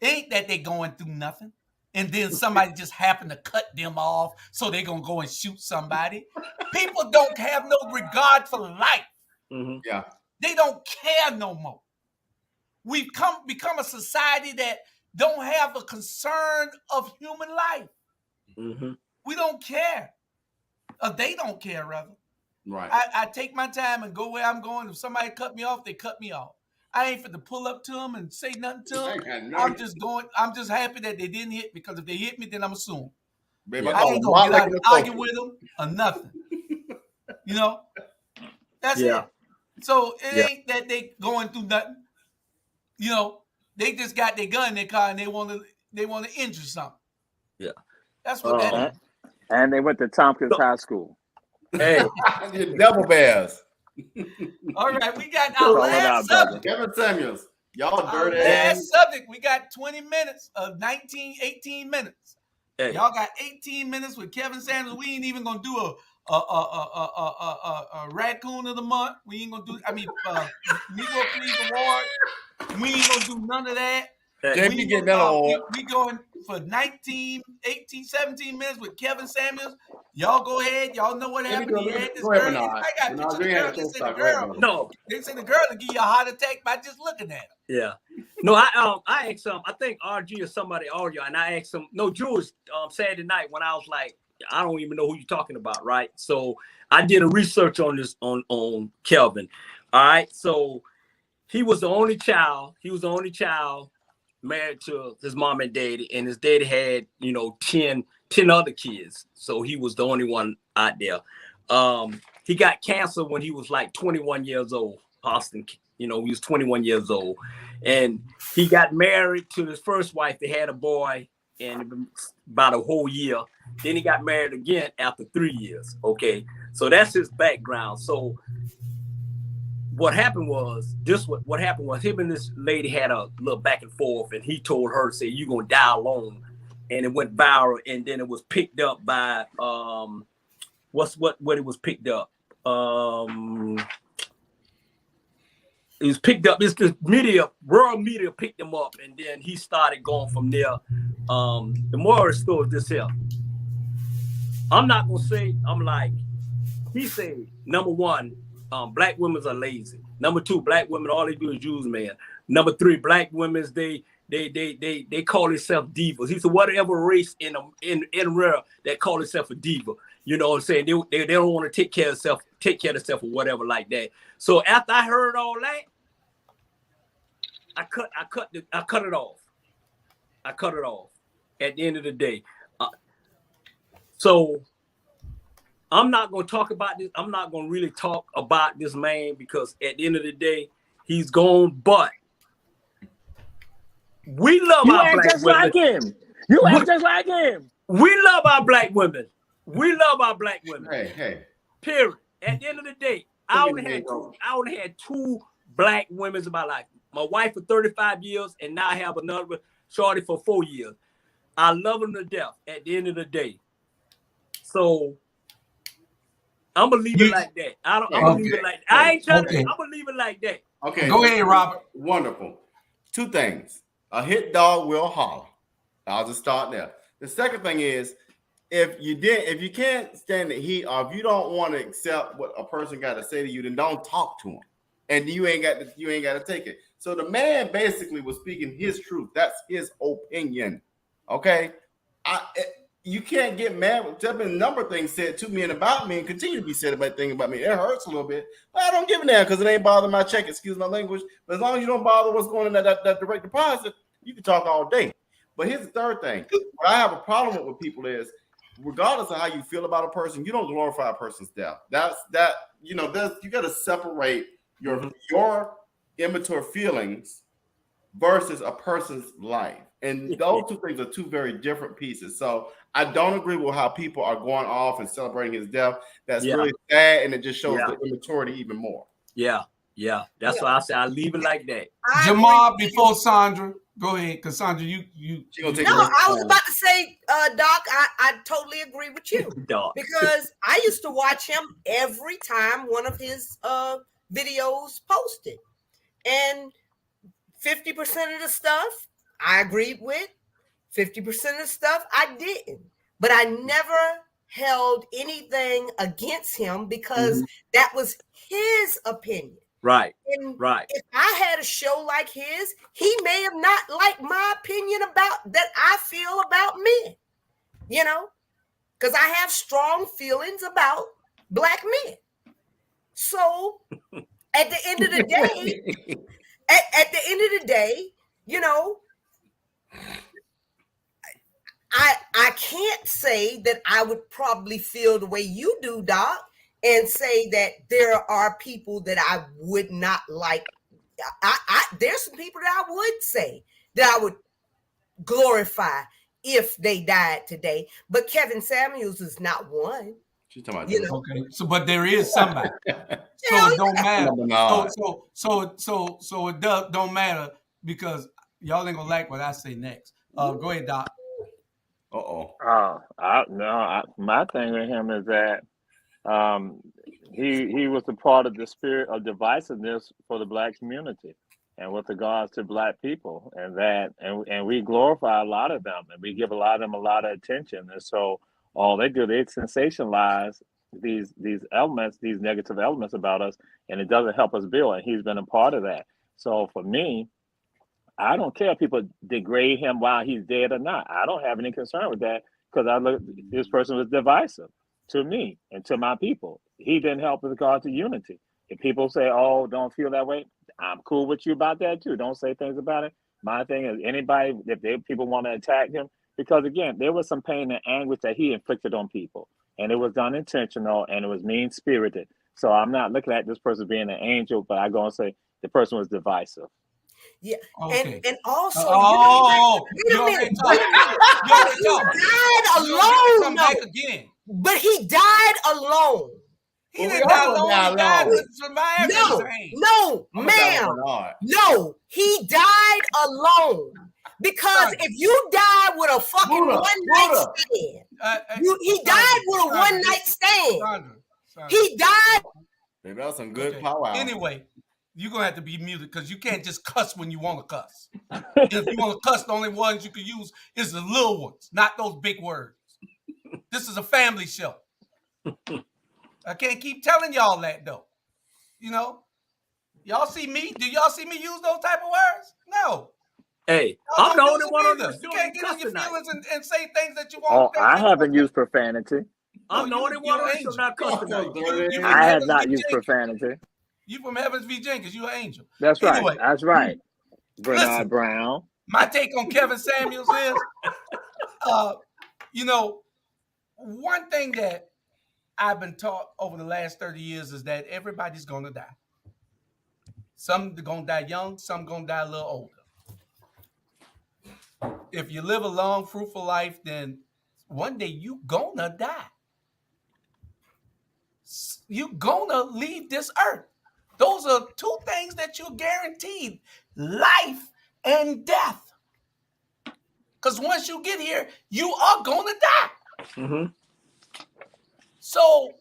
Ain't that they going through nothing? And then somebody just happened to cut them off, so they're going to go and shoot somebody. People don't have no regard for life. Mm-hmm. Yeah. They don't care no more. We've become a society that don't have a concern of human life. Mm-hmm. We don't care. They don't care, rather. Right. I take my time and go where I'm going. If somebody cut me off, they cut me off. I ain't finna pull up to them and say nothing to them. I'm just happy that they didn't hit me, because if they hit me, then I'm assuming. Baby, I ain't gonna get out and argue with them or nothing. That's it. So it ain't that they going through nothing. They just got their gun in their car and they want to injure something. Yeah. That's what that is. And they went to Tompkins High School. Hey, Double Bears. All right, we got our last subject. Kevin Samuels. Y'all dirty last subject. We got 20 minutes of 18 minutes. Hey. Y'all got 18 minutes with Kevin Samuels. We ain't even gonna do a raccoon of the month. We ain't gonna do. Negro Please Award. We ain't gonna do none of that. JP getting that award. We going for 19, 18, 17 minutes with Kevin Samuels. Y'all go ahead. Y'all know what happened. He had this girl. I got a picture of the girl. They said the girl. No. They said the girl to give you a heart attack by just looking at her. Yeah. No, I asked him, I think RG or somebody audio, and I asked him, no, Jules, Saturday night when I was like, I don't even know who you're talking about, right? So I did a research on this on Kelvin. All right. So he was the only child. He was the only child married to his mom and daddy, and his daddy had, 10 other kids. So he was the only one out there. He got cancer when he was like 21 years old. Austin, he was 21 years old. And he got married to his first wife. They had a boy in about a whole year. Then he got married again after 3 years. Okay. So that's his background. So what happened was him and this lady had a little back and forth, and he told her, say, you're gonna die alone. And it went viral, and then it was picked up by what it was picked up. It was picked up. It's the media, world media picked him up, and then he started going from there. The moral story is this here. I'm not gonna say, he said, number one, black women are lazy. Number two, black women, all they do is use men. Number three, black women, they call themselves divas. He said, whatever race in rare that call itself a diva. You know what I'm saying? They don't want to take care of themselves or whatever like that. So after I heard all that, I cut it off. I cut it off at the end of the day. So I'm not going to talk about this. I'm not going to really talk about this man because at the end of the day, he's gone. But we love our black women. Like him. You act just like him. We love our black women. We love our black women. Hey. Period. At the end of the day, I only had two black women in my life. My wife for 35 years, and now I have another shorty for 4 years. I love them to death at the end of the day. So I'm gonna leave it like that. I'm gonna leave it like that. I ain't trying to. I'm gonna leave it like that. Okay. Go ahead, Robert. Wonderful. Two things. A hit dog will holler. I'll just start there. The second thing is, if you can't stand the heat, or if you don't want to accept what a person got to say to you, then don't talk to him, and you ain't got to take it. So the man basically was speaking his truth. That's his opinion. Okay, you can't get mad. There's been a number of things said to me and about me, and continue to be said about me. It hurts a little bit, but I don't give a damn because it ain't bothering my check. Excuse my language. But as long as you don't bother what's going in that direct deposit, you can talk all day. But here's the third thing. What I have a problem with people is, regardless of how you feel about a person, you don't glorify a person's death. You got to separate your immature feelings versus a person's life. And those two things are two very different pieces. So I don't agree with how people are going off and celebrating his death. That's really sad, and it just shows the immaturity even more. Yeah. That's why I say I leave it like that. Jamal, before Sandra. Go ahead, Cassandra. You. I was about to say, Doc, I totally agree with you. Doc. Because I used to watch him every time one of his videos posted. And 50% of the stuff I agreed with, 50% of the stuff I didn't. But I never held anything against him because that was his opinion. Right. And if I had a show like his, he may have not liked my opinion about that I feel about men, because I have strong feelings about black men. So at the end of the day, at the end of the day, I can't say that I would probably feel the way you do, Doc, and say that there are people that I would not like. There's some people that I would say that I would glorify if they died today. But Kevin Samuels is not one. She's talking about Okay. So, but there is somebody. So it don't matter. So it don't matter because y'all ain't gonna like what I say next. Go ahead, Doc. My thing with him is that he was a part of the spirit of divisiveness for the black community. and with regards to Black people, and we glorify a lot of them, and we give a lot of them a lot of attention. And so all they do, they sensationalize these elements, these negative elements about us, and it doesn't help us build. And he's been a part of that. So for me, I don't care if people degrade him while he's dead or not. I don't have any concern with that, because I look, this person was divisive to me and to my people. He didn't help with regard to unity. If people say, "Oh, don't feel that way," I'm cool with you about that too. Don't say things about it. My thing is, anybody, if people want to attack him, because again, there was some pain and anguish that he inflicted on people, and it was unintentional and it was mean spirited. So I'm not looking at this person being an angel, but I go and say the person was divisive. Yeah, Okay. and also, wait a minute. He died alone. Come back again. But he died alone. He didn't die alone. He died with surviving. No, ma'am. No, he died alone. Because if you die with a fucking one-night stand, he died with a one-night stand. He died. Maybe that's some good power. Anyway, you're going to have to be muted, because you can't just cuss when you want to cuss. If you want to cuss, the only ones you can use is the little ones, not those big words. This is a family show. I can't keep telling y'all that, though. You know? Y'all see me? Do y'all see me use those type of words? No. Hey, I'm the only one on this. this. You can't get in your feelings and say things that you want. Oh, I haven't used profanity. I'm the only one on this who's not cussing. I have not used profanity. You from Heavens v. Jenkins. You an angel. That's right. Anyway, that's right. Bernard listen, Brown. My take on Kevin Samuels is, you know, one thing that I've been taught over the last 30 years is that everybody's going to die. Some are going to die young, some going to die a little older. If you live a long, fruitful life, then one day you going to die. You going to leave this earth. Those are two things that you're guaranteed, life and death. Because once you get here, you are going to die. Mm-hmm. So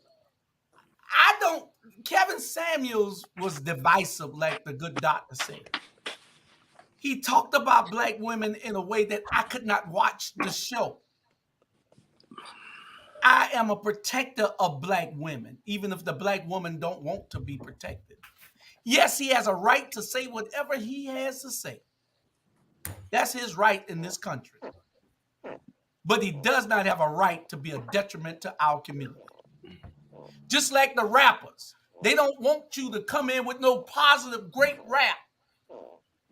Kevin Samuels was divisive, like the good doctor said. He talked about Black women in a way that I could not watch the show. I am a protector of Black women, even if the Black woman don't want to be protected. Yes, he has a right to say whatever he has to say. That's his right in this country. But he does not have a right to be a detriment to our community. Just like the rappers. They don't want you to come in with no positive, great rap.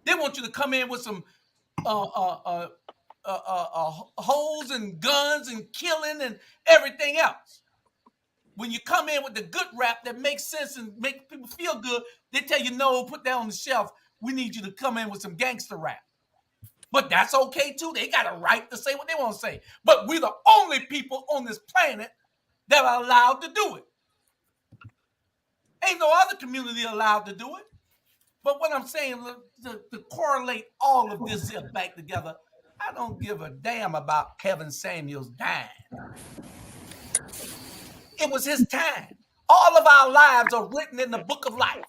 They want you to come in with some hoes and guns and killing and everything else. When you come in with the good rap that makes sense and make people feel good, they tell you, no, put that on the shelf. We need you to come in with some gangster rap. But that's okay too. They got a right to say what they want to say. But we're the only people on this planet that are allowed to do it. Ain't no other community allowed to do it. But what I'm saying, to correlate all of this back together, I don't give a damn about Kevin Samuels dying. It was his time. All of our lives are written in the book of life.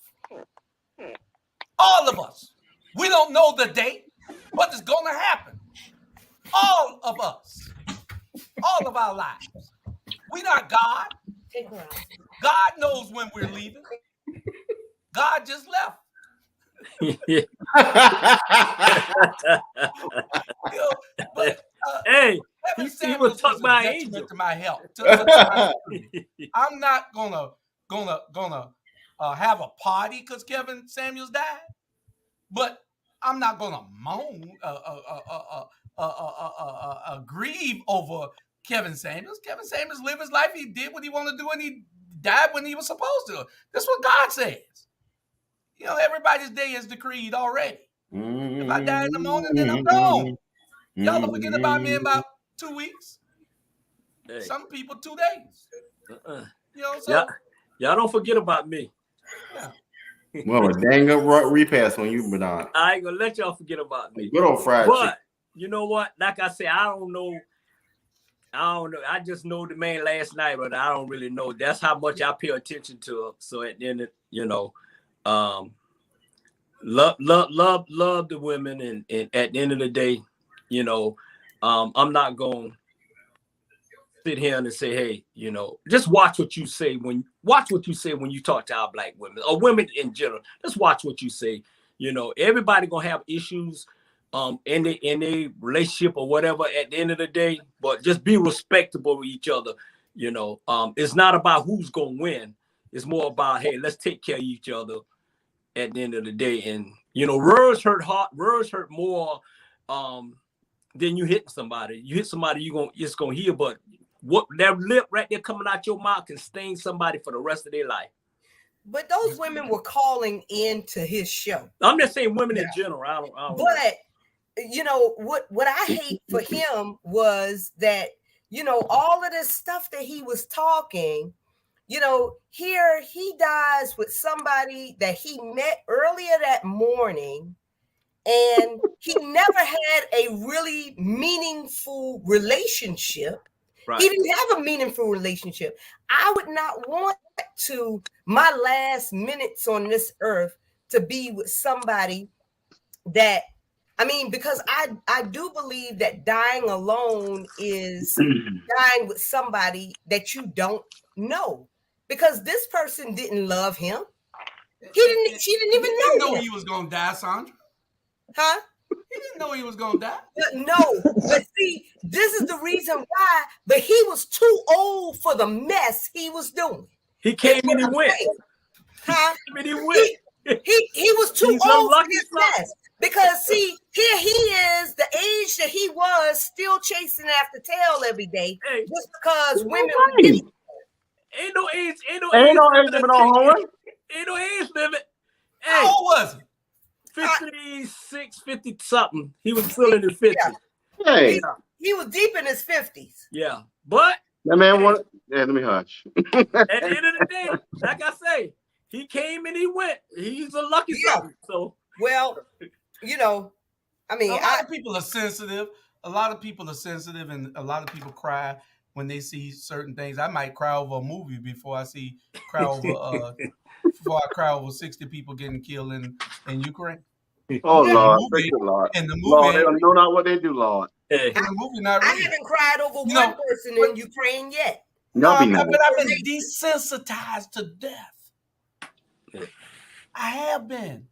All of us. We don't know the date, but it's going to happen. All of us. All of our lives. We're not God. God knows when we're leaving. God just left. Hey, he was talking about angel to my health. I'm not gonna have a party because Kevin Samuels died, but I'm not gonna moan, grieve over Kevin Samuels. Kevin Samuels lived his life. He did what he wanted to do, and he died when he was supposed to. That's what God says. You know, everybody's day is decreed already. If I die in the morning, then I'm gone. Y'all will forget about me in about 2 weeks. Hey. Some people 2 days. You know, so y'all don't forget about me. Yeah. Well, a dang up repass on you, Bernard. I ain't gonna let y'all forget about me. Good old fried chicken. But you know what? Like I said, I don't know. I just know the man last night, but I don't really know. That's how much I pay attention to him. So at the end, you know, love the women, and at the end of the day, you know, I'm not going to sit here and say, hey, you know, just watch what you say when you talk to our black women or women in general. Just watch what you say. You know, everybody gonna have issues in a relationship or whatever at the end of the day, but just be respectable with each other. You know, it's not about who's gonna win. It's more about, hey, let's take care of each other at the end of the day. And you know, words hurt more than you hit somebody. You hit somebody, it's gonna heal, but what that lip right there coming out your mouth can stain somebody for the rest of their life. But those women were calling into his show. I'm just saying women in general. I don't but you know what I hate for him was that, you know, all of this stuff that he was talking, you know, here he dies with somebody that he met earlier that morning, and he never had a really meaningful relationship. Right. He didn't have a meaningful relationship. I would not want to my last minutes on this earth to be with somebody that, I mean, because I do believe that dying alone is dying with somebody that you don't know, because this person didn't love him. She didn't even know he was going to die, Sandra. Huh? He didn't know he was going to die. No, but see, this is the reason why. But he was too old for the mess he was doing. He came and he went. Huh? He went. He was too old for his mess. Because see, here he is, the age that he was, still chasing after tail every day, just because women were getting. Ain't no age limit on Horn. Ain't no age limit. Hey, how old was he? 56, 50 something. He was still in his 50s. Yeah. Hey. He was deep in his 50s. Yeah. But that man wanted. Yeah, let me hush. At the end of the day, like I say, he came and he went. He's a lucky son. So well, you know, I mean, a lot of people are sensitive. A lot of people are sensitive, and a lot of people cry when they see certain things. I might cry over a movie before I cry over 60 people getting killed in Ukraine. Oh Lord, thank you, Lord. In the movie, Lord, they don't know not what they do, Lord. In the movie, not really. I haven't cried over one person in Ukraine yet. But I've been desensitized to death. I have been.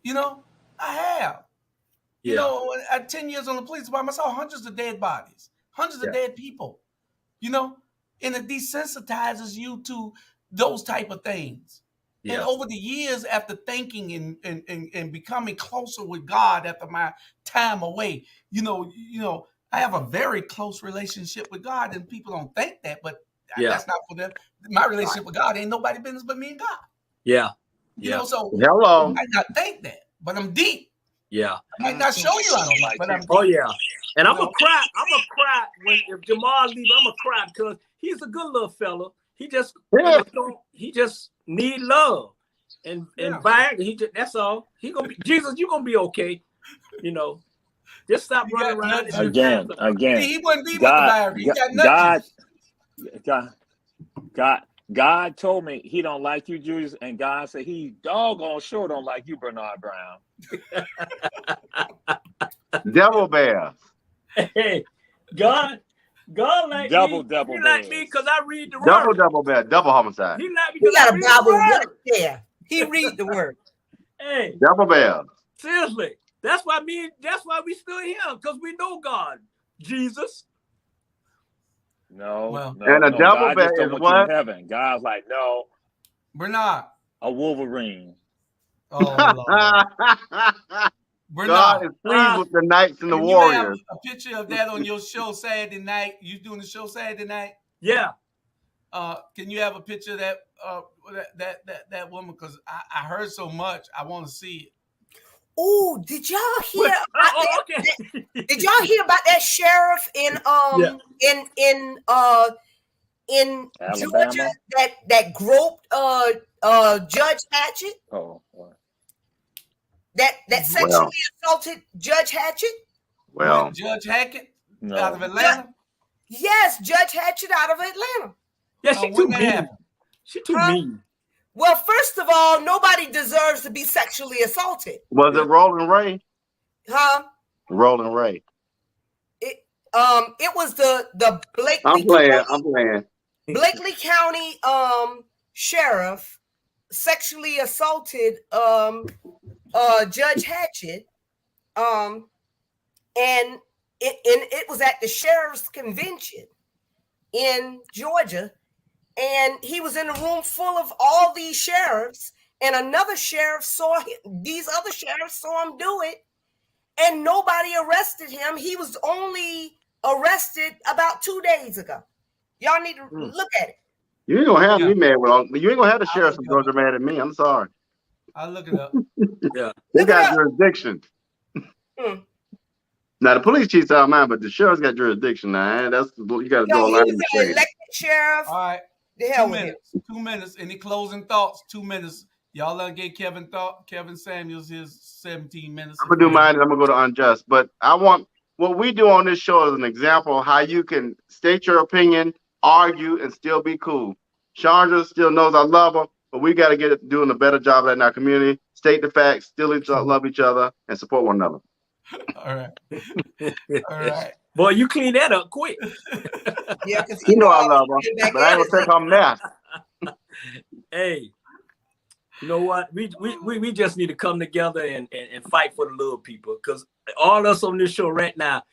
You know, I have. Yeah. You know, at 10 years on the police department, I saw hundreds of dead bodies, hundreds of dead people. You know, and it desensitizes you to those type of things. Yeah. And over the years, after thinking and becoming closer with God after my time away, you know, I have a very close relationship with God, and people don't think that, but that's not for them. My relationship with God ain't nobody business but me and God. Yeah. You know, so hello. I might not think that, but I'm deep. Yeah. I might not show you I don't like, but I'm deep. Oh yeah. And I'm gonna cry. If Jamal leaves. I'm gonna cry because he's a good little fella. He just need love and Viagra. That's all. He gonna be Jesus. You gonna be okay. You know. Just stop running around. Again. He wouldn't be with the Viagra. He got nothing. God told me he don't like you, Julius, and God said he doggone sure don't like you, Bernard Brown. Devil bears. Hey, God like double me. He bears. like me because I read the word. Double bear, double homicide. He like me because I got a read Bible the word. right there. He read the word. Hey, double bears. Seriously, that's why we still here, because we know God, Jesus. No. And a double bear is what? Heaven. God's like, no. Bernard. A Wolverine. Oh, Lord. Bernard. God is pleased with the Knights and the Warriors. You have a picture of that on your show Saturday night. You doing the show Saturday night? Yeah. Can you have a picture of that woman? Because I heard so much, I want to see it. Oh, did y'all hear? Okay. Did y'all hear about that sheriff in Georgia that groped Judge Hatchett? Oh. That sexually assaulted Judge Hatchett? Well, Judge Hackett out of Atlanta? Yes, Judge Hatchett out of Atlanta. Yeah, she's too mean. She's too mean. Well, first of all, nobody deserves to be sexually assaulted. Was it Rolling Ray? Huh? Rolling Ray. It was the Blakely. I'm playing. Blakely County sheriff sexually assaulted Judge Hatchett, and it was at the sheriff's convention in Georgia, and he was in a room full of all these sheriffs, and another sheriff saw him. These other sheriffs saw him do it, and nobody arrested him. He was only arrested about 2 days ago. Y'all need to look at it. You ain't gonna have me mad with all. You ain't gonna have the sheriff of Georgia mad at me. I'm sorry. I'll look it up. Yeah, they got jurisdiction. Now the police chief's out of mind, but the sheriff's got jurisdiction. Now that's you got to draw a line in the sand. Elected sheriff. All right. The hell 2 with minutes. 2 minutes. Any closing thoughts? 2 minutes. Y'all gave Kevin Samuels his 17 minutes. I'm gonna do mine, and I'm gonna go to unjust. But I want what we do on this show is an example of how you can state your opinion, argue, and still be cool. Chandra still knows I love her, but we got to get doing a better job of that in our community. State the facts, still love each other, and support one another. All right. All right. Boy, you clean that up quick. Yeah, because you know I love her, but I ain't gonna take her mess. Hey, you know what? We just need to come together and fight for the little people, because all us on this show right now,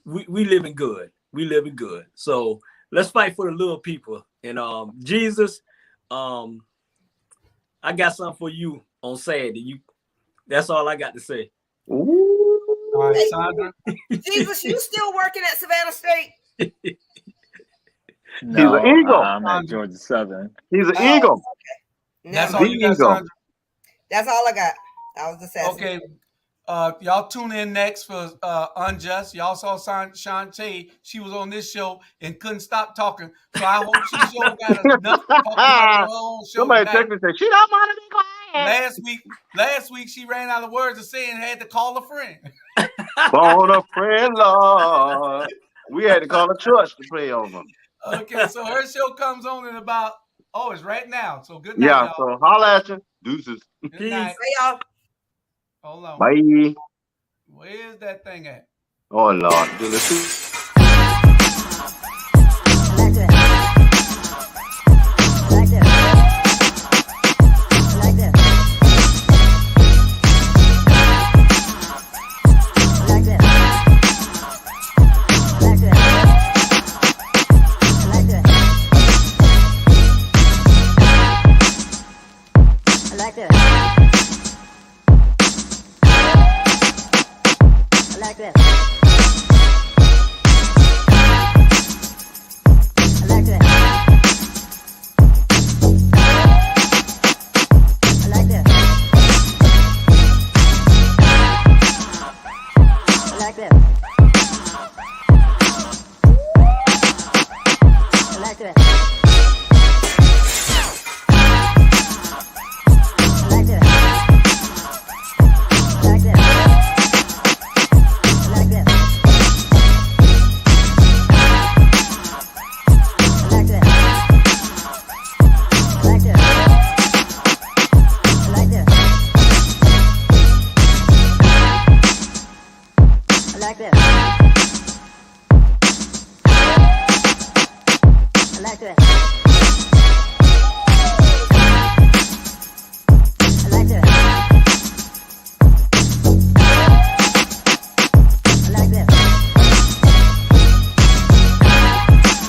we living good. We living good. So let's fight for the little people. And Jesus, I got something for you on Saturday. That's all I got to say. Ooh. All right, Sandra. Jesus, you still working at Savannah State? No, He's an eagle. I'm at Georgia Southern. He's an eagle. Okay. That's No, all you got, Sandra? that's all I got. I was just asking. Okay. Y'all tune in next for Unjust. Y'all saw Shantae. She was on this show and couldn't stop talking. So I hope she got enough to talk about her own show. Somebody text me and said, she don't want to be quiet. Last week she ran out of words to say and had to call a friend. Phone a friend, Lord. We had to call a church to pray over. Okay, so her show comes on in about, it's right now. So good night, Yeah, y'all. so holla at you. Deuces. Good night. Hey, y'all. Hold on. Bye. Where's that thing at? Oh, Lord. Do this. I like that.